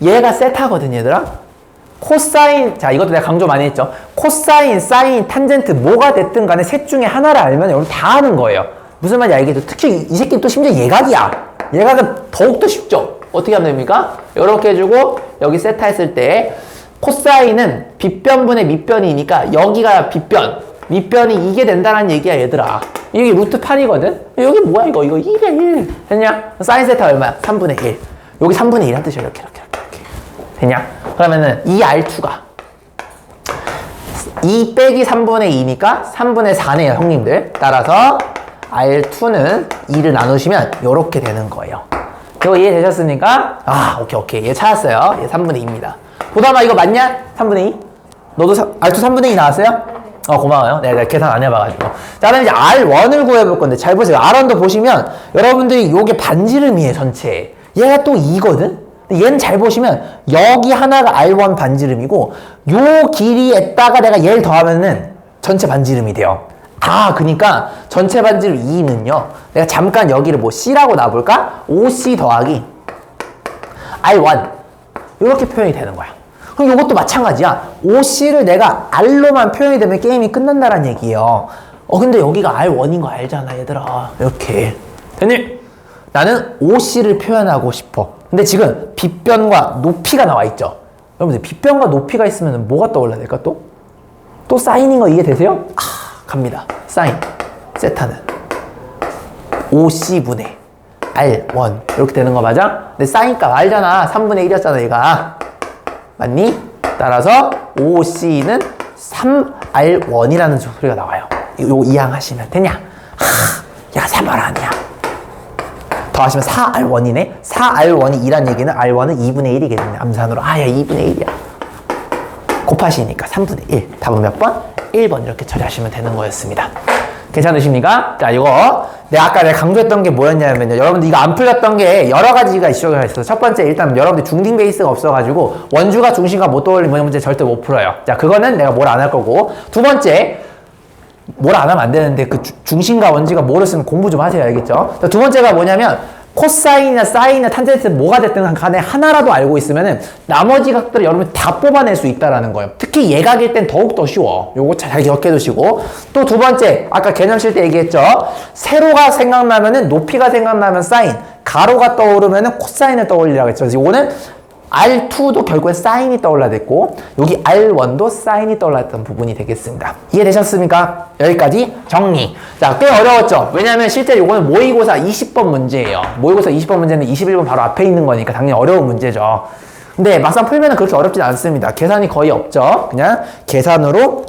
[SPEAKER 1] 얘가 세타거든, 얘들아. 코사인, 자, 이것도 내가 강조 많이 했죠. 코사인, 사인, 탄젠트 뭐가 됐든 간에 셋 중에 하나를 알면 여러분 다 아는 거예요. 무슨 말인지 알겠죠? 특히 이 새끼는 또 심지어 예각이야. 예각은 더욱더 쉽죠. 어떻게 하면 됩니까? 이렇게 해주고 여기 세타 했을 때 코사인은 빗변분의 밑변이니까 여기가 빗변, 밑변이 이게 된다는 얘기야, 얘들아. 이게 루트 8이거든? 여기 뭐야, 이거 2의 1. 됐냐? 사인 세타 얼마야? 3분의 1. 여기 3분의 1 한 뜻이야. 이렇게. 됐냐? 그러면은 이 R2가 2 빼기 3분의 2니까 3분의 4네요, 형님들. 따라서 R2는 2를 나누시면 이렇게 되는 거예요. 이거 이해되셨습니까? 아, 오케이. 얘 찾았어요. 얘 3분의 2입니다. 보담아, 이거 맞냐? 3분의 2? 너도 R2 3분의 2 나왔어요? 고마워요. 내가 계산 안 해봐가지고. 자, 그럼 이제 R1을 구해볼 건데, 잘 보세요. R1도 보시면, 여러분들이 요게 반지름이에요, 전체. 얘가 또 2거든? 근데 얘는 잘 보시면, 여기 하나가 R1 반지름이고, 요 길이에다가 내가 얘를 더하면은 전체 반지름이 돼요. 그니까 전체 반지름 2는요, 내가 잠깐 여기를 뭐 C라고 놔볼까? OC 더하기 R1. 이렇게 표현이 되는 거야. 그럼 이것도 마찬가지야. OC를 내가 R로만 표현이 되면 게임이 끝난다는 얘기예요. 근데 여기가 R1인 거 알잖아, 얘들아. 이렇게. 됐니? 나는 OC를 표현하고 싶어. 근데 지금 빗변과 높이가 나와 있죠. 여러분들, 빗변과 높이가 있으면 뭐가 떠올라야 될까, 또? 또 사인인 거 이해되세요? 갑니다. 사인. 세타는 OC분의 R1. 이렇게 되는 거 맞아? 근데 사인 값 알잖아. 3분의 1이었잖아, 얘가. 맞니? 따라서 OC는 3R1이라는 소리가 나와요. 이거 이항하시면 되냐? 야, 3R 아니야. 더하시면 4R1이네? 4R1이 2란 얘기는 R1은 2분의 1이겠네. 암산으로. 야, 2분의 1이야. 곱하시니까 3분의 1. 답은 몇 번? 1번. 이렇게 처리하시면 되는 거였습니다. 괜찮으십니까? 자, 이거 내가 강조했던 게 뭐였냐면요, 여러분들 이거 안 풀렸던 게 여러 가지가 있어요. 첫 번째, 일단 여러분들 중딩 베이스가 없어가지고 원주가 중심과 못 떠올리면 문제 절대 못 풀어요. 자, 그거는 내가 뭘 안 할 거고, 두 번째, 뭘 안 하면 안 되는데 그 중심과 원주가 모르시면 공부 좀 하세요. 알겠죠? 자, 두 번째가 뭐냐면 코사인이나 사인이나 탄젠트 뭐가 됐든 간에 하나라도 알고 있으면은 나머지 각들을 여러분이 다 뽑아낼 수 있다라는 거예요. 특히 예각일 땐 더욱더 쉬워. 요거 잘 기억해 두시고. 또 두 번째, 아까 개념 칠 때 얘기했죠. 세로가 생각나면은 높이가 생각나면 사인, 가로가 떠오르면은 코사인을 떠올리라고 했죠. 그래서 요거는 R2도 결국엔 사인이 떠올라야 됐고, 여기 R1도 사인이 떠올랐던 부분이 되겠습니다. 이해되셨습니까? 여기까지 정리. 자, 꽤 어려웠죠? 왜냐면 실제 요거는 모의고사 20번 문제예요. 모의고사 20번 문제는 21번 바로 앞에 있는 거니까 당연히 어려운 문제죠. 근데 막상 풀면은 그렇게 어렵진 않습니다. 계산이 거의 없죠. 그냥 계산으로,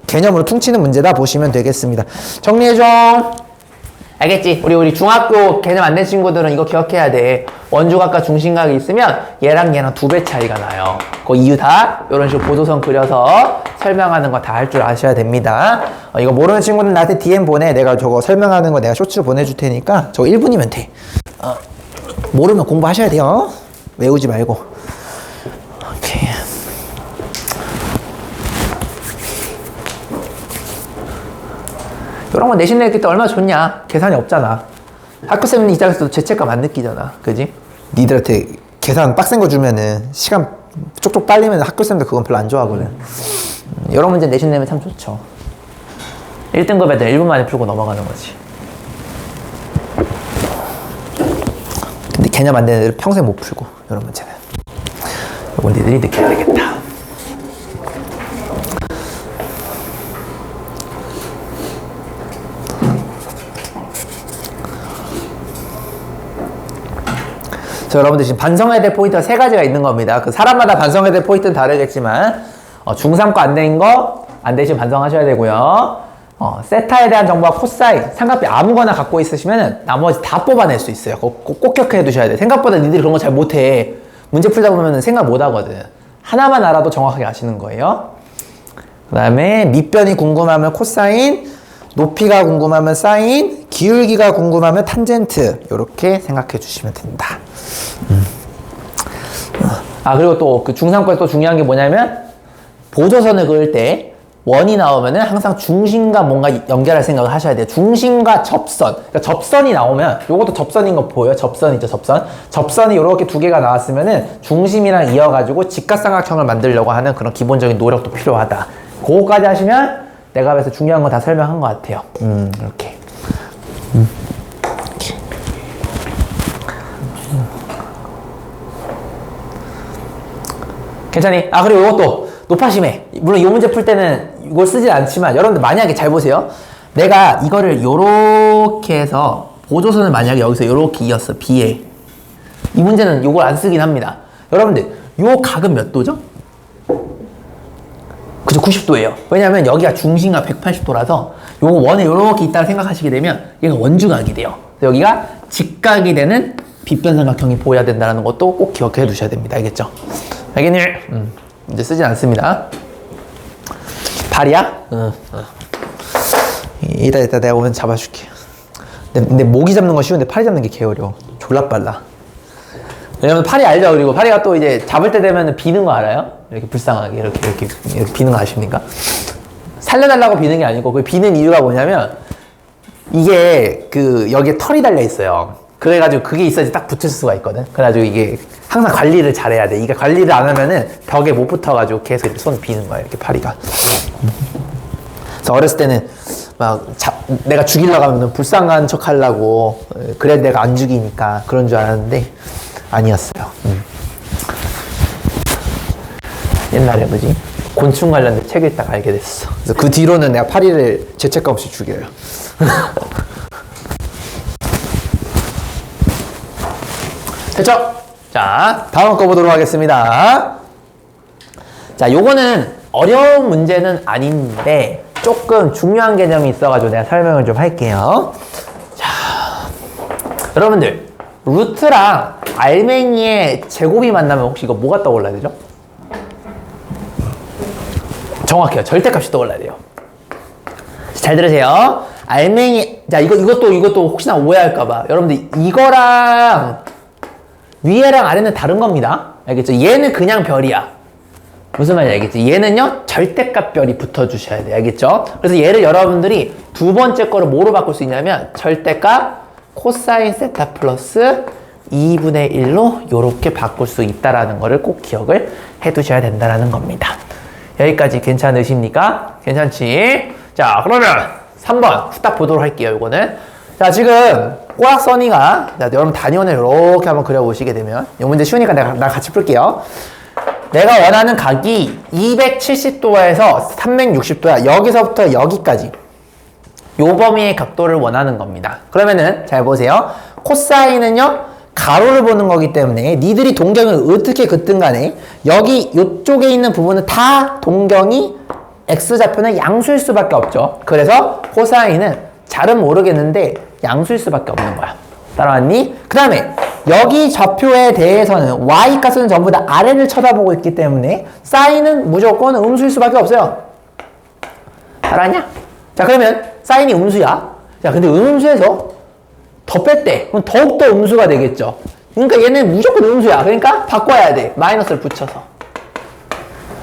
[SPEAKER 1] 개념으로 퉁치는 문제다 보시면 되겠습니다. 정리해줘. 알겠지? 우리 중학교 개념 안 된 친구들은 이거 기억해야 돼. 원주각과 중심각이 있으면 얘랑 얘랑 2배 차이가 나요. 그 이유 다 이런 식으로 보조선 그려서 설명하는 거 다 할 줄 아셔야 됩니다. 이거 모르는 친구는 나한테 DM 보내. 내가 저거 설명하는 거 내가 쇼츠로 보내줄 테니까 저거 1분이면 돼. 모르면 공부하셔야 돼요. 외우지 말고. 오케이. 이런 거 내신 낼 때 얼마나 좋냐? 계산이 없잖아. 학교쌤 입장에서도 죄책감 안 느끼잖아. 그지? 니들한테 계산 빡센 거 주면은 시간 쪽쪽 빨리면 학교쌤도 그건 별로 안 좋아하거든. 이런 문제 내신 내면 참 좋죠. 1등급 애들 1분 만에 풀고 넘어가는 거지. 근데 개념 안 되는 애들 평생 못 풀고, 이런 문제는. 이건 니들이 느껴야 되겠다. 자, 여러분들 지금 반성해야 될 포인트가 3가지가 있는 겁니다. 그 사람마다 반성해야 될 포인트는 다르겠지만, 중3거 안 된 거, 안 되시면 반성하셔야 되고요. 세타에 대한 정보와 코사인, 삼각비 아무거나 갖고 있으시면 나머지 다 뽑아낼 수 있어요. 꼭 기억해 두셔야 돼. 생각보다 니들이 그런 거 잘 못해. 문제 풀다 보면 생각 못 하거든. 하나만 알아도 정확하게 아시는 거예요. 그 다음에 밑변이 궁금하면 코사인, 높이가 궁금하면 사인, 기울기가 궁금하면 탄젠트. 이렇게 생각해 주시면 됩니다. 그리고 또 그 중3거에 또 중요한 게 뭐냐면, 보조선을 그을 때 원이 나오면은 항상 중심과 뭔가 연결할 생각을 하셔야 돼요. 중심과 접선. 그러니까 접선이 나오면, 요것도 접선인 거 보여요? 접선이죠, 접선. 접선이 요렇게 2개가 나왔으면은 중심이랑 이어가지고 직각삼각형을 만들려고 하는 그런 기본적인 노력도 필요하다. 그거까지 하시면 내가 그래서 중요한 거 다 설명한 것 같아요. 이렇게. 괜찮니? 그리고 이것도 높아심해. 물론 이 문제 풀 때는 이걸 쓰진 않지만, 여러분들 만약에 잘 보세요. 내가 이거를 요렇게 해서 보조선을 만약에 여기서 요렇게 이었어. B에. 이 문제는 요걸 안 쓰긴 합니다. 여러분들, 요 각은 몇 도죠? 그죠? 90도예요. 왜냐면 여기가 중심과 180도라서 요거 원에 요렇게 있다고 생각하시게 되면 얘가 원주각이 돼요. 여기가 직각이 되는 빗변삼각형이 보여야 된다는 것도 꼭 기억해 두셔야 됩니다. 알겠죠? 알겠니? 이제 쓰진 않습니다. 발이야? 이따 내가 오면 잡아줄게. 근데 목이 잡는 건 쉬운데 팔이 잡는 게 개어려워. 졸라 빨라. 왜냐면 팔이 알죠? 그리고 팔이가 또 이제 잡을 때 되면 비는 거 알아요? 이렇게 불쌍하게 이렇게 비는 거 아십니까? 살려달라고 비는 게 아니고 그 비는 이유가 뭐냐면 이게 그 여기에 털이 달려 있어요. 그래가지고 그게 있어야지 딱 붙을 수가 있거든. 그래가지고 이게 항상 관리를 잘해야 돼. 이게 관리를 안 하면은 벽에 못 붙어가지고 계속 이렇게 손 비는 거야. 이렇게 파리가. 그래서 어렸을 때는 막 내가 죽이려고 하면 불쌍한 척 하려고 그래 내가 안 죽이니까 그런 줄 알았는데 아니었어요. 옛날에 뭐지? 곤충 관련된 책 읽다가 알게 됐어. 그래서 그 뒤로는 내가 파리를 죄책감 없이 죽여요. 됐죠? 자, 다음 거 보도록 하겠습니다. 자, 요거는 어려운 문제는 아닌데 조금 중요한 개념이 있어가지고 내가 설명을 좀 할게요. 자, 여러분들 루트랑 알맹이의 제곱이 만나면 혹시 이거 뭐가 떠올라야 되죠? 정확해요. 절대값이 떠올라야 돼요. 잘 들으세요. 알맹이, 자, 이것도 혹시나 오해할까봐. 여러분들, 이거랑 위에랑 아래는 다른 겁니다. 알겠죠? 얘는 그냥 별이야. 무슨 말인지 알겠지? 얘는요, 절대값 별이 붙어주셔야 돼요. 알겠죠? 그래서 얘를 여러분들이 두 번째 거를 뭐로 바꿀 수 있냐면, 절대값 코사인 세타 플러스 2분의 1로 요렇게 바꿀 수 있다라는 거를 꼭 기억을 해 두셔야 된다라는 겁니다. 여기까지 괜찮으십니까? 괜찮지? 자, 그러면 3번 후딱 보도록 할게요, 요거는. 자, 지금 꼬락서니가, 자, 여러분 단위원을 이렇게 한번 그려보시게 되면, 이 문제 쉬우니까 나 같이 풀게요. 내가 원하는 각이 270도에서 360도야. 여기서부터 여기까지. 요 범위의 각도를 원하는 겁니다. 그러면은 잘 보세요. 코사인은요, 가로를 보는 거기 때문에 니들이 동경을 어떻게 긋든 간에 여기 요쪽에 있는 부분은 다 동경이 x좌표는 양수일 수밖에 없죠. 그래서 코사인은 잘은 모르겠는데 양수일 수밖에 없는 거야. 따라왔니? 그 다음에 여기 좌표에 대해서는 y값은 전부 다 아래를 쳐다보고 있기 때문에 사인은 무조건 음수일 수밖에 없어요. 따라왔냐? 자, 그러면 사인이 음수야. 자, 근데 음수에서 더 뺐대. 그럼 더욱더 음수가 되겠죠. 그러니까 얘는 무조건 음수야. 그러니까 바꿔야 돼. 마이너스를 붙여서.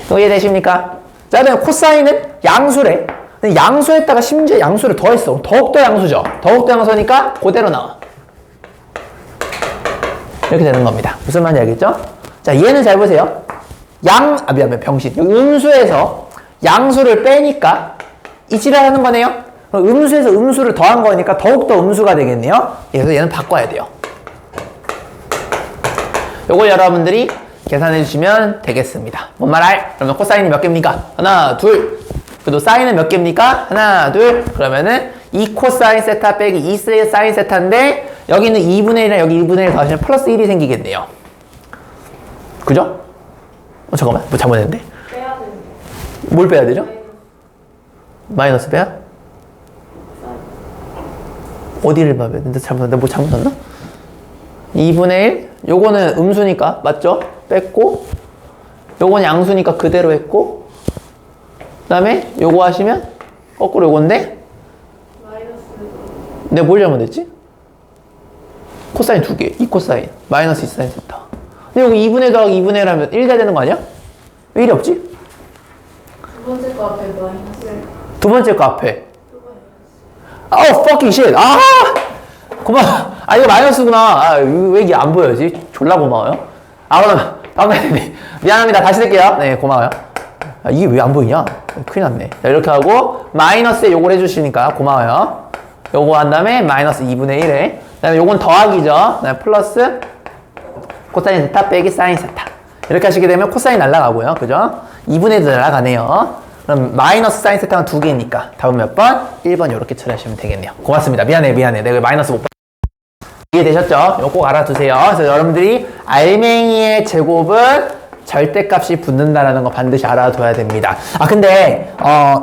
[SPEAKER 1] 이해되십니까? 자, 그다음에 코사인은 양수래. 근데 양수에다가 심지어 양수를 더했어. 더욱더 양수죠. 더욱더 양수니까 그대로 나와. 이렇게 되는 겁니다. 무슨 말인지 알겠죠? 자, 얘는 잘 보세요. 미안, 병신. 여기 음수에서 양수를 빼니까 이 지랄하는 거네요. 음수에서 음수를 더한 거니까 더욱더 음수가 되겠네요. 그래서 얘는 바꿔야 돼요. 요걸 여러분들이 계산해 주시면 되겠습니다. 뭔 말? 그러면 코사인이 몇 개입니까? 하나, 둘. 그래도 사인은 몇 개입니까? 하나, 둘. 그러면은 2 코사인 세타 빼기 2 사인 세타인데 여기는 2분의 1이랑 여기 1분의 1 더하시면 플러스 1이 생기겠네요. 그죠? 잠깐만. 뭐 잘못했는데?
[SPEAKER 3] 빼야 되는데.
[SPEAKER 1] 뭘 빼야 되죠? 마이너스 빼야? 어디를 봐야 되는데 내가 뭐 잘못했나? 2분의 1? 요거는 음수니까 맞죠? 뺐고 요건 양수니까 그대로 했고 그 다음에 요거 하시면 거꾸로 요건데
[SPEAKER 3] 마이너스.
[SPEAKER 1] 내가 뭘 잘못했지? 코사인 2개 2 코사인 마이너스 2 사인 세타. 근데 여기 2분의 1 더하기 2분의 1 하면 1 돼야 되는 거 아니야? 왜 1이 없지?
[SPEAKER 3] 두 번째 거 앞에 마이너스.
[SPEAKER 1] 두 번째 거 앞에
[SPEAKER 3] 또 마이너스.
[SPEAKER 1] fucking shit. 고마워. 이거 마이너스구나. 왜 이게 안 보여지? 졸라 고마워요. 그럼 다음 네, 미안합니다. 다시 쓸게요. 네, 고마워요. 이게 왜 안 보이냐? 큰일 났네. 자, 이렇게 하고 마이너스에 요걸 해주시니까 고마워요. 요거 한 다음에 마이너스 2분의 1에 그 다음에 요건 더하기죠. 그 다음에 플러스 코사인 세타 빼기 사인 세타. 이렇게 하시게 되면 코사인 날라가고요. 그죠? 2분의 1도 날라가네요. 그럼 마이너스 사인 세타가 2개니까 답은 몇 번? 1번 이렇게 처리하시면 되겠네요. 고맙습니다. 미안해. 내가 마이너스 못 이해되셨죠? 이거 꼭 알아두세요. 그래서 여러분들이 알맹이의 제곱은 절대값이 붙는다라는 거 반드시 알아둬야 됩니다. 근데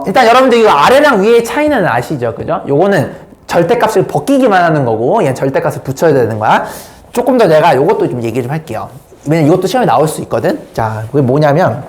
[SPEAKER 1] 일단 여러분들 이거 아래랑 위의 차이는 아시죠? 그죠? 요거는 절대값을 벗기기만 하는 거고 얘는 절대값을 붙여야 되는 거야. 조금 더 내가 요것도 좀 얘기 좀 할게요. 왜냐면 이것도 시험에 나올 수 있거든. 자, 그게 뭐냐면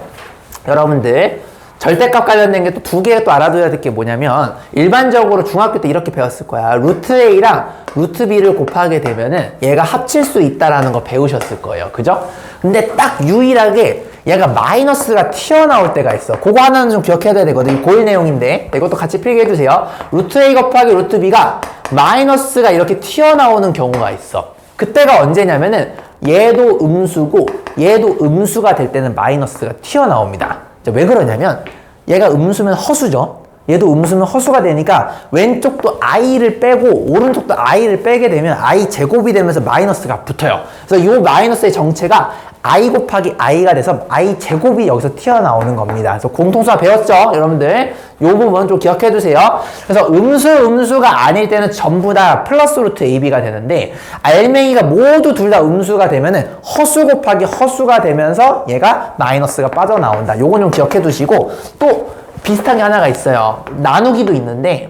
[SPEAKER 1] 여러분들 절대값 관련된 게 또 두 개 또 알아둬야 될 게 뭐냐면 일반적으로 중학교 때 이렇게 배웠을 거야. 루트 A랑 루트 B를 곱하게 되면은 얘가 합칠 수 있다라는 거 배우셨을 거예요. 그죠? 근데 딱 유일하게 얘가 마이너스가 튀어나올 때가 있어. 그거 하나는 좀 기억해야 되거든. 고1 내용인데 이것도 같이 필기해 주세요. 루트 A 곱하기 루트 B가 마이너스가 이렇게 튀어나오는 경우가 있어. 그때가 언제냐면은 얘도 음수고 얘도 음수가 될 때는 마이너스가 튀어나옵니다. 왜 그러냐면 얘가 음수면 허수죠. 얘도 음수면 허수가 되니까 왼쪽도 i를 빼고 오른쪽도 i를 빼게 되면 i 제곱이 되면서 마이너스가 붙어요. 그래서 이 마이너스의 정체가 i 곱하기 i가 돼서 i 제곱이 여기서 튀어나오는 겁니다. 그래서 공통수학 배웠죠? 여러분들 이 부분 좀 기억해 두세요. 그래서 음수가 아닐 때는 전부 다 플러스 루트 ab가 되는데 알맹이가 모두 둘 다 음수가 되면은 허수 곱하기 허수가 되면서 얘가 마이너스가 빠져나온다. 요건 좀 기억해 두시고 또 비슷한 게 하나가 있어요. 나누기도 있는데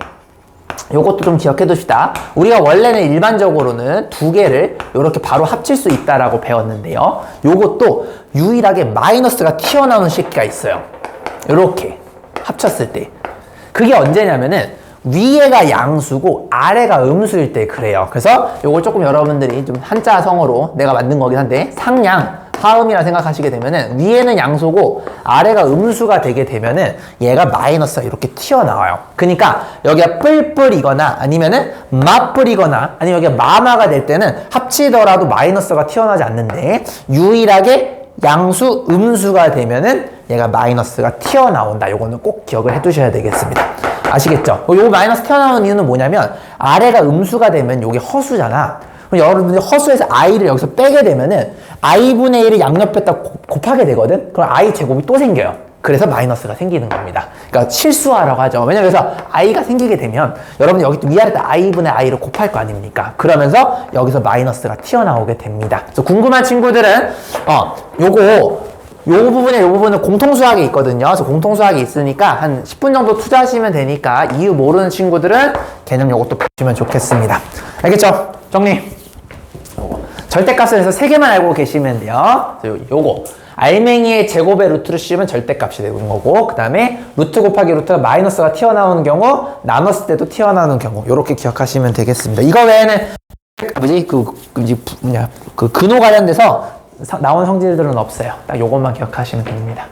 [SPEAKER 1] 요것도 좀 기억해 둡시다. 우리가 원래는 일반적으로는 두 개를 이렇게 바로 합칠 수 있다라고 배웠는데요. 요것도 유일하게 마이너스가 튀어나오는 시기가 있어요. 이렇게 합쳤을 때. 그게 언제냐면은 위에가 양수고 아래가 음수일 때 그래요. 그래서 요걸 조금 여러분들이 좀 한자 성어로 내가 만든 거긴 한데 상양 하음이라 생각하시게 되면은 위에는 양수고 아래가 음수가 되게 되면은 얘가 마이너스가 이렇게 튀어나와요. 그러니까 여기가 뿔뿔이거나 아니면은 마뿔이거나 아니면 여기가 마마가 될 때는 합치더라도 마이너스가 튀어나오지 않는데 유일하게 양수 음수가 되면은 얘가 마이너스가 튀어나온다. 요거는 꼭 기억을 해 두셔야 되겠습니다. 아시겠죠? 요 마이너스 튀어나오는 이유는 뭐냐면 아래가 음수가 되면 요게 허수잖아. 그럼 여러분들이 허수에서 i를 여기서 빼게 되면은 i분의 1을 양옆에다 곱하게 되거든? 그럼 i 제곱이 또 생겨요. 그래서 마이너스가 생기는 겁니다. 그러니까 실수화라고 하죠. 왜냐면 그래서 i가 생기게 되면 여러분이 여기 위아래다 i분의 i를 곱할 거 아닙니까? 그러면서 여기서 마이너스가 튀어나오게 됩니다. 그래서 궁금한 친구들은 요 부분은 공통수학이 있거든요. 그래서 공통수학이 있으니까 한 10분 정도 투자하시면 되니까 이유 모르는 친구들은 개념 요것도 보시면 좋겠습니다. 알겠죠? 정리. 절대값을 해서 3개만 알고 계시면 돼요. 요거 알맹이의 제곱의 루트를 씌우면 절대값이 되는 거고 그 다음에 루트 곱하기 루트가 마이너스가 튀어나오는 경우 나눴을 때도 튀어나오는 경우 요렇게 기억하시면 되겠습니다. 이거 외에는 그 근호 관련돼서 나온 성질들은 없어요. 딱 요것만 기억하시면 됩니다.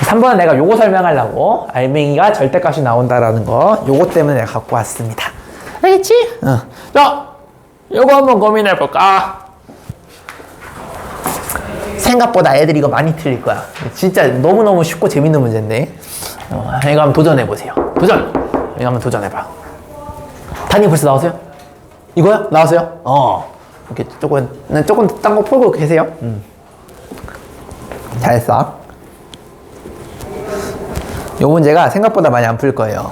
[SPEAKER 1] 3번은 내가 요거 설명하려고 알맹이가 절대값이 나온다라는 거 요거 때문에 내가 갖고 왔습니다. 알겠지? 자, 요거 한번 고민해볼까? 생각보다 애들이 이거 많이 틀릴 거야. 진짜 너무너무 쉽고 재밌는 문제인데 이거 한번 도전해보세요. 도전! 이거 한번 도전해봐. 단위 벌써 나오세요? 이거요? 나왔어요? 이렇게 조금 딴 거 풀고 계세요. 잘했어. 요 문제가 생각보다 많이 안 풀 거예요.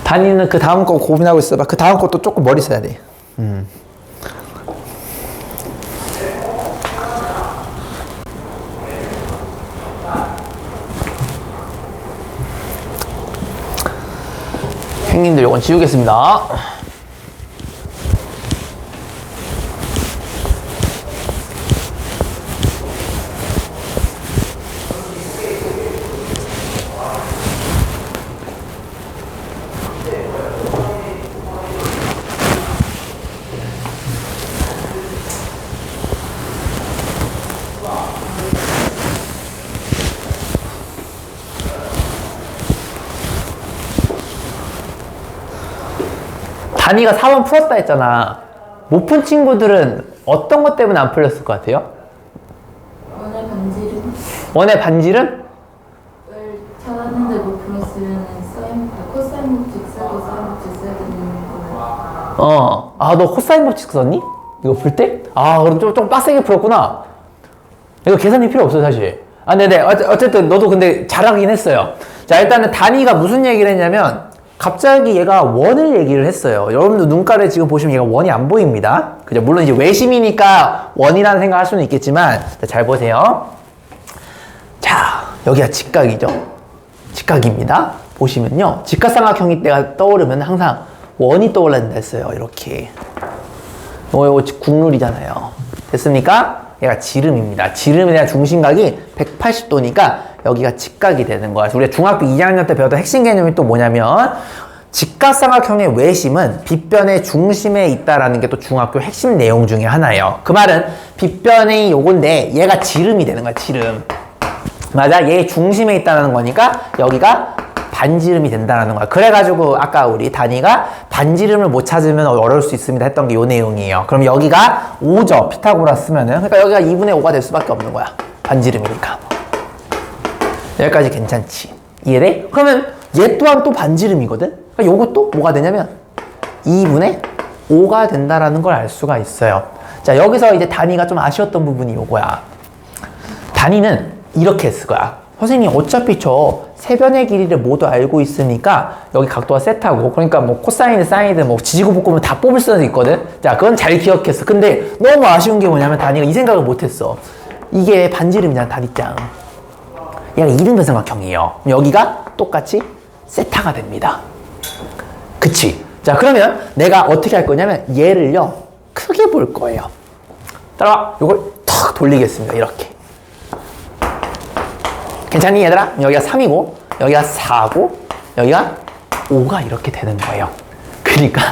[SPEAKER 1] 단위는 그 다음 거 고민하고 있어봐. 그 다음 것도 조금 머리 써야 돼. 형님들 요건 지우겠습니다. 단위가 4번 풀었다 했잖아. 못 푼 친구들은 어떤 것 때문에 안 풀렸을 것 같아요?
[SPEAKER 3] 원의 반지름.
[SPEAKER 1] 원의 반지름?
[SPEAKER 3] 을
[SPEAKER 1] 너 코사인 법칙 썼니? 이거 풀 때? 그럼 좀 빡세게 풀었구나. 이거 계산이 필요 없어, 사실. 네네. 어쨌든, 너도 근데 잘하긴 했어요. 자, 일단은 단위가 무슨 얘기를 했냐면, 갑자기 얘가 원을 얘기를 했어요. 여러분들 눈가를 지금 보시면 얘가 원이 안 보입니다. 그죠? 물론 이제 외심이니까 원이라는 생각 할 수는 있겠지만, 자, 잘 보세요. 자, 여기가 직각이죠. 직각입니다. 보시면요. 직각삼각형이 때가 떠오르면 항상 원이 떠올라진다 했어요. 이렇게. 요거 국룰이잖아요. 됐습니까? 얘가 지름입니다. 지름에 대한 중심각이 180도니까 여기가 직각이 되는 거야. 우리가 중학교 2학년 때 배웠던 핵심 개념이 또 뭐냐면 직각삼각형의 외심은 빗변의 중심에 있다라는 게 또 중학교 핵심 내용 중에 하나예요. 그 말은 빗변이 요건데 얘가 지름이 되는 거야. 지름. 맞아. 얘 중심에 있다는 거니까 여기가 반지름이 된다는 거야. 그래가지고 아까 우리 단위가 반지름을 못 찾으면 어려울 수 있습니다 했던 게 요 내용이에요. 그럼 여기가 5죠. 피타고라스 쓰면은. 그러니까 여기가 2분의 5가 될 수밖에 없는 거야. 반지름이니까. 여기까지 괜찮지. 이해돼? 그러면 얘 또한 또 반지름이거든? 그러니까 요것도 뭐가 되냐면 2분의 5가 된다라는 걸 알 수가 있어요. 자, 여기서 이제 단위가 좀 아쉬웠던 부분이 요거야. 단위는 이렇게 했을 거야. 선생님 어차피 저 세 변의 길이를 모두 알고 있으니까 여기 각도가 세타고 그러니까 뭐 코사인, 사인이든 뭐 지지고 볶으면 다 뽑을 수는 있거든. 자, 그건 잘 기억했어. 근데 너무 아쉬운 게 뭐냐면 단위가 이 생각을 못했어. 이게 반지름이잖아, 단위짱. 얘가 이등변 삼각형이에요. 여기가 똑같이 세타가 됩니다. 그치? 자, 그러면 내가 어떻게 할 거냐면 얘를요 크게 볼 거예요. 따라와. 요걸 탁 돌리겠습니다. 이렇게. 괜찮니 얘들아? 여기가 3이고 여기가 4고 여기가 5가 이렇게 되는 거예요. 그러니까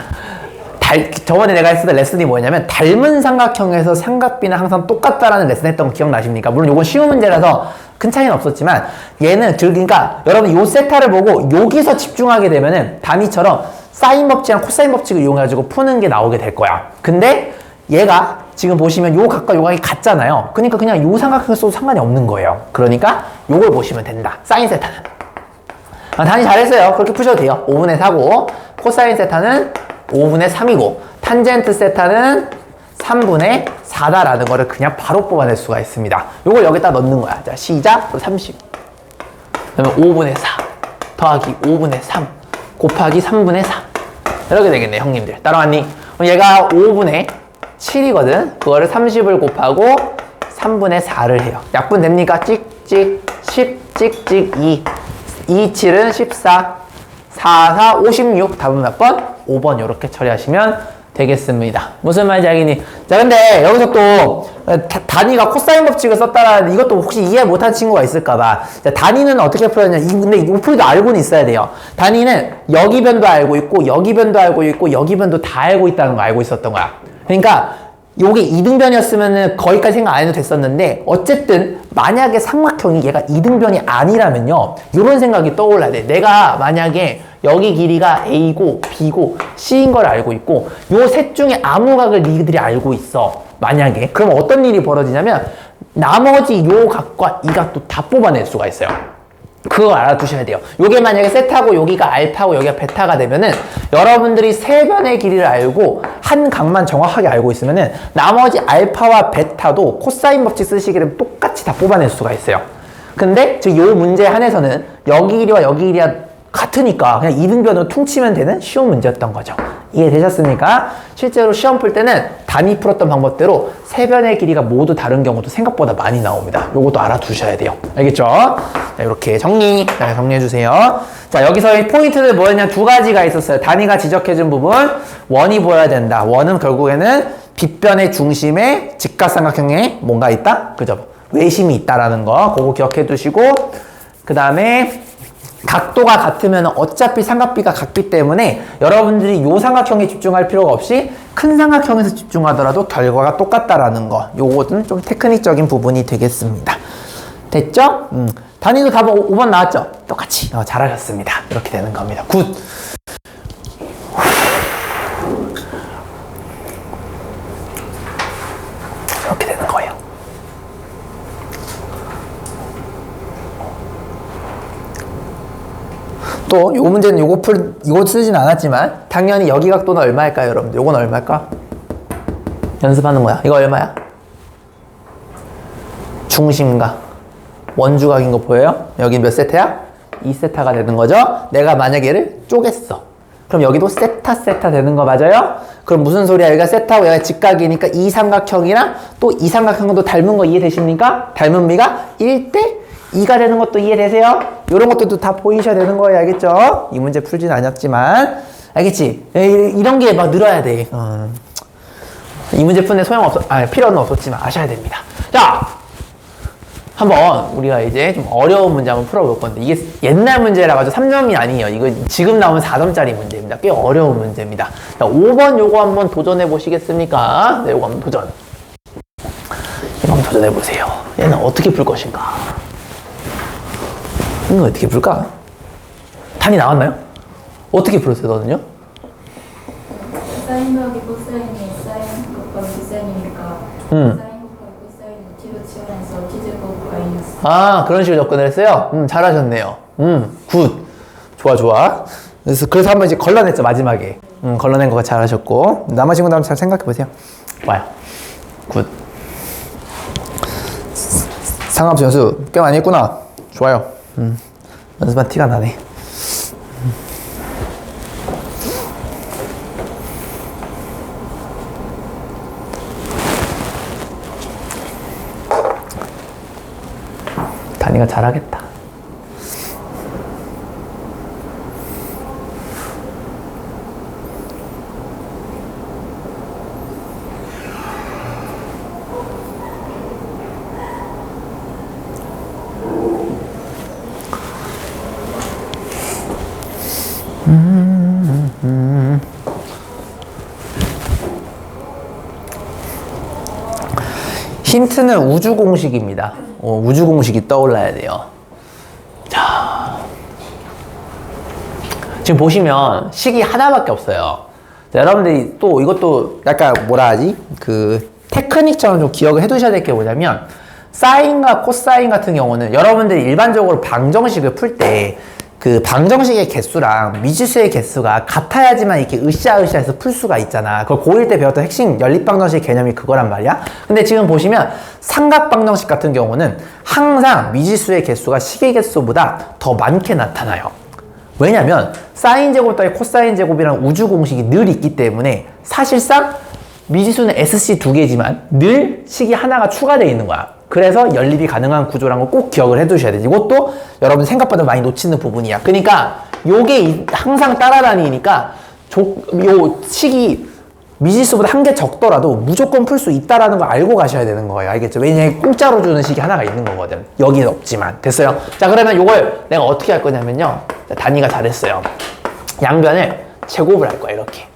[SPEAKER 1] 저번에 내가 했었던 레슨이 뭐냐면 닮은 삼각형에서 삼각비는 항상 똑같다라는 레슨 했던 거 기억나십니까? 물론 이건 쉬운 문제라서 큰 차이는 없었지만 얘는 그러니까 여러분 요 세타를 보고 여기서 집중하게 되면은 단위처럼 사인 법칙이랑 코사인 법칙을 이용해가지고 푸는 게 나오게 될 거야. 근데 얘가 지금 보시면 요 각과 요 각이 같잖아요. 그러니까 그냥 요 삼각형에 써도 상관이 없는 거예요. 그러니까 요걸 보시면 된다. 사인 세타는. 단위 잘했어요. 그렇게 푸셔도 돼요. 5분의 4고 코사인 세타는 5분의 3이고 탄젠트 세타는 3분의 4다라는 거를 그냥 바로 뽑아낼 수가 있습니다. 요걸 여기다 넣는 거야. 자, 시작. 30. 그러면 5분의 4 더하기 5분의 3 곱하기 3분의 3 이렇게 되겠네, 형님들. 따라왔니? 그럼 얘가 5분의 7이거든. 그거를 30을 곱하고 3분의 4를 해요. 약분 됩니까? 찍찍 10 찍찍 2 2, 7은 14 4, 4, 56 답은 몇 번? 5번 이렇게 처리하시면 되겠습니다. 무슨 말인지 알겠니? 자, 근데 여기서 또 단위가 코사인 법칙을 썼다라는 이것도 혹시 이해 못한 친구가 있을까봐. 자, 단위는 어떻게 풀었냐? 근데 이 풀이도 알고는 있어야 돼요. 단위는 여기 변도 알고 있고 여기 변도 알고 있고 여기 변도 다 알고 있다는 거 알고 있었던 거야. 그러니까 요게 이등변이었으면은 거기까지 생각 안 해도 됐었는데 어쨌든 만약에 삼각형이 얘가 이등변이 아니라면요 요런 생각이 떠올라야 돼. 내가 만약에 여기 길이가 A고 B고 C인 걸 알고 있고 요 셋 중에 아무 각을 니들이 알고 있어. 만약에 그럼 어떤 일이 벌어지냐면 나머지 요 각과 이 각도 다 뽑아낼 수가 있어요. 그거 알아두셔야 돼요. 요게 만약에 세타고 여기가 알파고 여기가 베타가 되면은 여러분들이 세 변의 길이를 알고 한 각만 정확하게 알고 있으면은 나머지 알파와 베타도 코사인 법칙 쓰시게 되면 똑같이 다 뽑아낼 수가 있어요. 근데 즉 요 문제에 한해서는 여기 길이와 여기 길이가 같으니까 그냥 이등변으로 퉁치면 되는 쉬운 문제였던 거죠. 이해되셨습니까? 실제로 시험 풀 때는 단위 풀었던 방법대로 세 변의 길이가 모두 다른 경우도 생각보다 많이 나옵니다. 요것도 알아두셔야 돼요. 알겠죠? 자, 이렇게 정리해주세요. 자, 여기서의 포인트는 뭐였냐? 두 가지가 있었어요. 단위가 지적해준 부분, 원이 보여야 된다. 원은 결국에는 빗변의 중심에 직각삼각형에 뭔가 있다? 그죠? 외심이 있다라는 거, 그거 기억해 두시고, 그 다음에 각도가 같으면 어차피 삼각비가 같기 때문에 여러분들이 요 삼각형에 집중할 필요가 없이 큰 삼각형에서 집중하더라도 결과가 똑같다라는 거. 요거는 좀 테크닉적인 부분이 되겠습니다. 됐죠? 단위도 답은 5번 나왔죠? 똑같이. 잘하셨습니다. 이렇게 되는 겁니다. 굿! 이렇게 되는 거예요. 또 요 문제는 이거 쓰진 않았지만 당연히 여기각도는 얼마일까요, 여러분들? 요건 얼마일까? 연습하는 거야. 이거 얼마야? 중심각 원주각인 거 보여요? 여기 몇 세타야? 2세타가 되는 거죠? 내가 만약에 얘를 쪼갰어. 그럼 여기도 세타 되는 거 맞아요? 그럼 무슨 소리야? 여기가 세타고 여기가 직각이니까 이 삼각형이랑 또 이 삼각형도 닮은 거 이해되십니까? 닮은 미가 1대 2가 되는 것도 이해되세요? 이런 것들도 다 보이셔야 되는 거예요. 알겠죠? 이 문제 풀진 않았지만 알겠지? 이런 게 막 늘어야 돼. 이 문제 푸는데 필요는 없었지만 아셔야 됩니다. 자, 한번 우리가 이제 좀 어려운 문제 한번 풀어볼 건데 이게 옛날 문제라 가지고 3점이 아니에요. 이거 지금 나오면 4점짜리 문제입니다. 꽤 어려운 문제입니다. 자, 5번 요거 한번 도전해 보시겠습니까? 네, 요거 한번 도전. 이거 한번 도전해 보세요. 얘는 어떻게 풀 것인가? 이거 어떻게 풀까? 단위 나왔나요? 어떻게 풀었어요, 너는요?
[SPEAKER 3] 사인 더하기 코사인이 사인 곱하기 코사인이니까 사인 곱하기 코사인은 t로 치환해서 t제곱 마이너스
[SPEAKER 1] 아, 그런 식으로 접근을 했어요? 잘하셨네요. 굿. 좋아. 그래서 한번 이제 걸러냈죠, 마지막에. 걸러낸 거 잘하셨고. 나머지 분들 한번 잘 생각해 보세요. 좋아요. 굿. 상함수 연습 꽤 많이 했구나. 좋아요. 연습한 티가 나네. 단이가 잘하겠다. 힌트는 우주 공식입니다. 우주 공식이 떠올라야 돼요. 자, 지금 보시면 식이 하나밖에 없어요. 자, 여러분들이 또 이것도 약간 뭐라 하지? 그 테크닉처럼 좀 기억을 해두셔야 될 게 뭐냐면 사인과 코사인 같은 경우는 여러분들이 일반적으로 방정식을 풀 때 그 방정식의 개수랑 미지수의 개수가 같아야지만 이렇게 으쌰으쌰해서 풀 수가 있잖아. 그걸 고1 때 배웠던 핵심 연립방정식 개념이 그거란 말이야. 근데 지금 보시면 삼각방정식 같은 경우는 항상 미지수의 개수가 식의 개수보다 더 많게 나타나요. 왜냐면 사인 제곱 더하기 코사인 제곱이랑 우주 공식이 늘 있기 때문에 사실상 미지수는 SC 두 개지만 늘 식이 하나가 추가되어 있는 거야. 그래서 연립이 가능한 구조라는 걸 꼭 기억을 해두셔야 돼. 이것도 여러분 생각보다 많이 놓치는 부분이야. 그러니까 요게 항상 따라다니니까 요 식이 미지수보다 한 개 적더라도 무조건 풀 수 있다라는 걸 알고 가셔야 되는 거예요. 알겠죠? 왜냐면 공짜로 주는 식이 하나가 있는 거거든. 여기는 없지만. 됐어요? 자, 그러면 요걸 내가 어떻게 할 거냐면요. 자, 단위가 잘했어요. 양변을 제곱을 할 거야, 이렇게.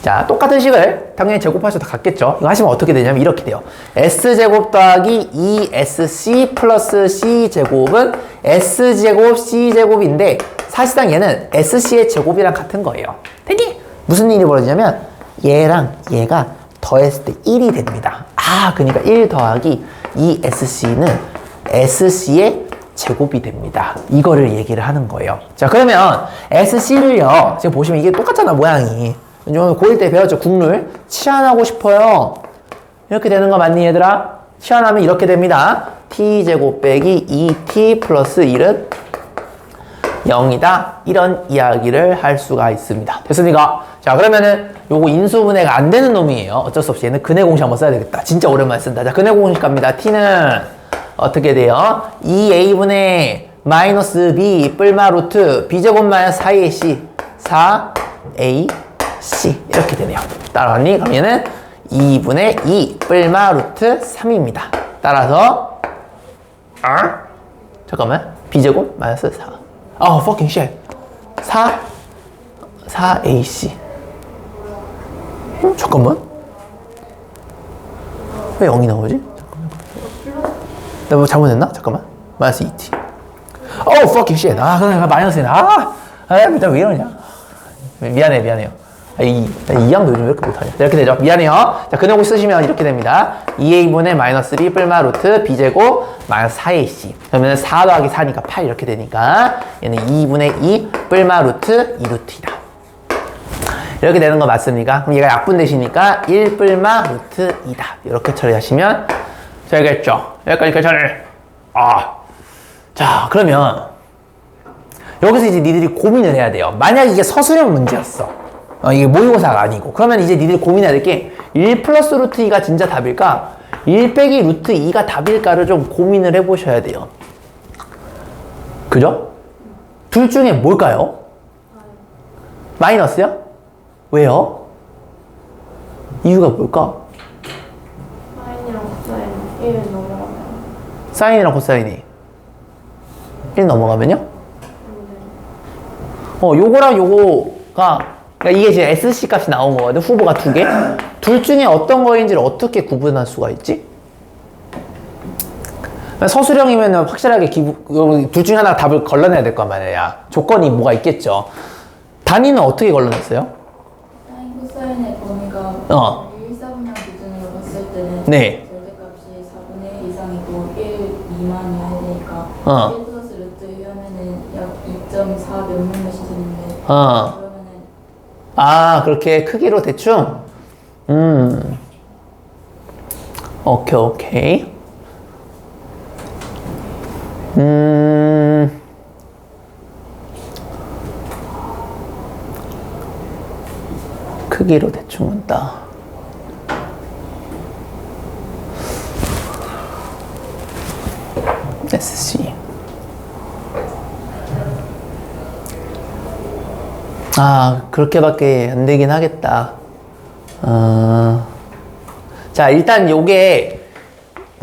[SPEAKER 1] 자, 똑같은 식을 당연히 제곱하셔도 같겠죠. 이거 하시면 어떻게 되냐면 이렇게 돼요. S제곱 더하기 2SC 플러스 C제곱은 S제곱 C제곱인데 사실상 얘는 SC의 제곱이랑 같은 거예요. 됐니? 무슨 일이 벌어지냐면 얘랑 얘가 더했을 때 1이 됩니다. 아, 그러니까 1 더하기 2SC는 SC의 제곱이 됩니다. 이거를 얘기를 하는 거예요. 자, 그러면 SC를요. 지금 보시면 이게 똑같잖아, 모양이. 왜냐면 고1 때 배웠죠. 국룰. 치환하고 싶어요. 이렇게 되는 거 맞니, 얘들아? 치환하면 이렇게 됩니다. t제곱 빼기 2t 플러스 1은 0이다. 이런 이야기를 할 수가 있습니다. 됐습니까? 자, 그러면은 요거 인수분해가 안 되는 놈이에요. 어쩔 수 없이 얘는 근해 공식 한번 써야 되겠다. 진짜 오랜만에 쓴다. 자, 근해 공식 갑니다. t는 어떻게 돼요? 2a분의 마이너스 b 뿔마 루트 b제곱 마이너스 4ac 4a C 이렇게 되네요. 따라왔니? 그럼 얘는 2분의 2 뿔마 루트 3입니다. 따라서 잠깐만 b제곱 마이너스 4 fucking shit 4ac 잠깐만 왜 0이 나오지? 잠깐만 내가 뭐 잘못했나? 잠깐만 마이너스 2t fucking shit 그냥 마이너스네 나 왜 이러냐 미안해요 2항도 요즘 왜 이렇게 못하냐. 이렇게 되죠. 미안해요. 자, 근해고 쓰시면 이렇게 됩니다. 2a분의 마이너스 b 뿔마 루트 b제곱 마이너스 4ac. 그러면 4 더하기 4니까 8 이렇게 되니까 얘는 2분의 2 뿔마 루트 2루트이다. 이렇게 되는 거 맞습니까? 그럼 얘가 약분되시니까 1 뿔마 루트 2다. 이렇게 처리하시면 되겠죠. 여기까지 괜찮아요. 자, 그러면 여기서 이제 니들이 고민을 해야 돼요. 만약 이게 서술형 문제였어. 이게 모의고사가 아니고. 그러면 이제 니들이 고민해야 될 게 1 플러스 루트 2가 진짜 답일까? 1 빼기 루트 2가 답일까를 좀 고민을 해보셔야 돼요. 그죠? 둘 중에 뭘까요? 마이너스요? 왜요? 이유가 뭘까?
[SPEAKER 3] 사인이랑 코사인 1 넘어가면
[SPEAKER 1] 사인이랑 코사인이 1 넘어가면요? 요거랑 요거가 그러니까 이게 지금 SC 값이 나온 거거든. 후보가 두 개. 둘 중에 어떤 거인지를 어떻게 구분할 수가 있지? 서술형이면 확실하게 둘 중에 하나 답을 걸러내야 될 거 말이야. 조건이 뭐가 있겠죠. 단위는 어떻게 걸러냈어요?
[SPEAKER 3] 사인 코사인의 범위가 1, 4분면 기준으로 봤을 때는
[SPEAKER 1] 네.
[SPEAKER 3] 절대값이 4분의 1 이상이고 1 미만이어야 되니까 1 플러스 루트 1하면은 약 2.4 몇 몇몇이 되는데 그러면은
[SPEAKER 1] 그렇게 크기로 대충? 오케이. 크기로 대충 한다. SC. 그렇게밖에 안 되긴 하겠다. 자, 일단 요게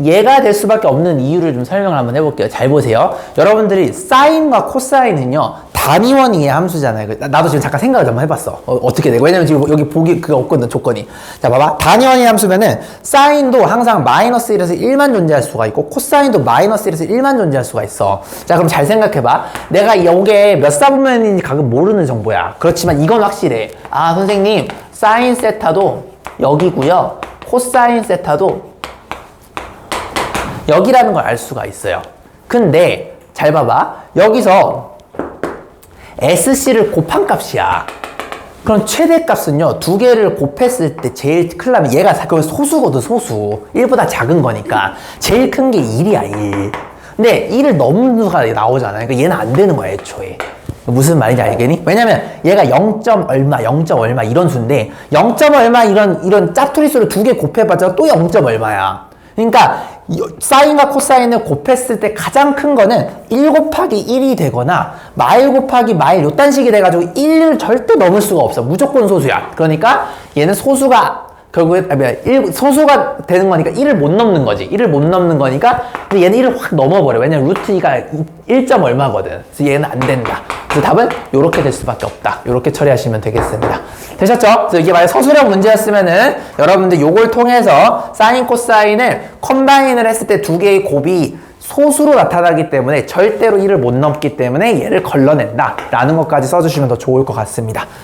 [SPEAKER 1] 얘가 될 수밖에 없는 이유를 좀 설명을 한번 해볼게요. 잘 보세요. 여러분들이 사인과 코사인은요, 단위원이의 함수잖아요. 나도 지금 잠깐 생각을 한번 해봤어. 어떻게 되고. 왜냐면 지금 여기 보기 그게 없거든, 조건이. 자, 봐봐. 단위원의 함수면은 사인도 항상 마이너스 1에서 1만 존재할 수가 있고, 코사인도 마이너스 1에서 1만 존재할 수가 있어. 자, 그럼 잘 생각해봐. 내가 요게 몇 사분면인지 가끔 모르는 정보야. 그렇지만 이건 확실해. 선생님, 사인 세타도 여기고요. 코사인 세타도 여기라는 걸 알 수가 있어요. 근데 잘 봐봐. 여기서 SC를 곱한 값이야. 그럼 최대값은요, 두 개를 곱했을 때 제일 크려면 얘가 그건 소수거든, 소수. 1보다 작은 거니까. 제일 큰 게 1이야, 1. 근데 1을 넘는 수가 나오잖아. 그러니까 얘는 안 되는 거야, 애초에. 무슨 말인지 알겠니? 왜냐면 얘가 0. 얼마, 0. 얼마 이런 수인데 0. 얼마 이런 짜투리 수를 두 개 곱해봤자 또 0. 얼마야. 그러니까 사인과 코사인을 곱했을 때 가장 큰 거는 1 곱하기 1이 되거나 마일 곱하기 마일 요딴 식이 돼가지고 1을 절대 넘을 수가 없어. 무조건 소수야. 그러니까 얘는 소수가 결국에 소수가 되는 거니까 1을 못 넘는 거지. 1을 못 넘는 거니까 근데 얘는 1을 확 넘어버려. 왜냐면 루트 2가 1. 얼마거든. 그래서 얘는 안 된다. 그래서 답은 이렇게 될 수밖에 없다. 이렇게 처리하시면 되겠습니다. 되셨죠? 그래서 이게 만약 서술형 문제였으면은 여러분들 요걸 통해서 사인 코사인을 컴바인을 했을 때 두 개의 곱이 소수로 나타나기 때문에 절대로 1을 못 넘기 때문에 얘를 걸러낸다 라는 것까지 써주시면 더 좋을 것 같습니다.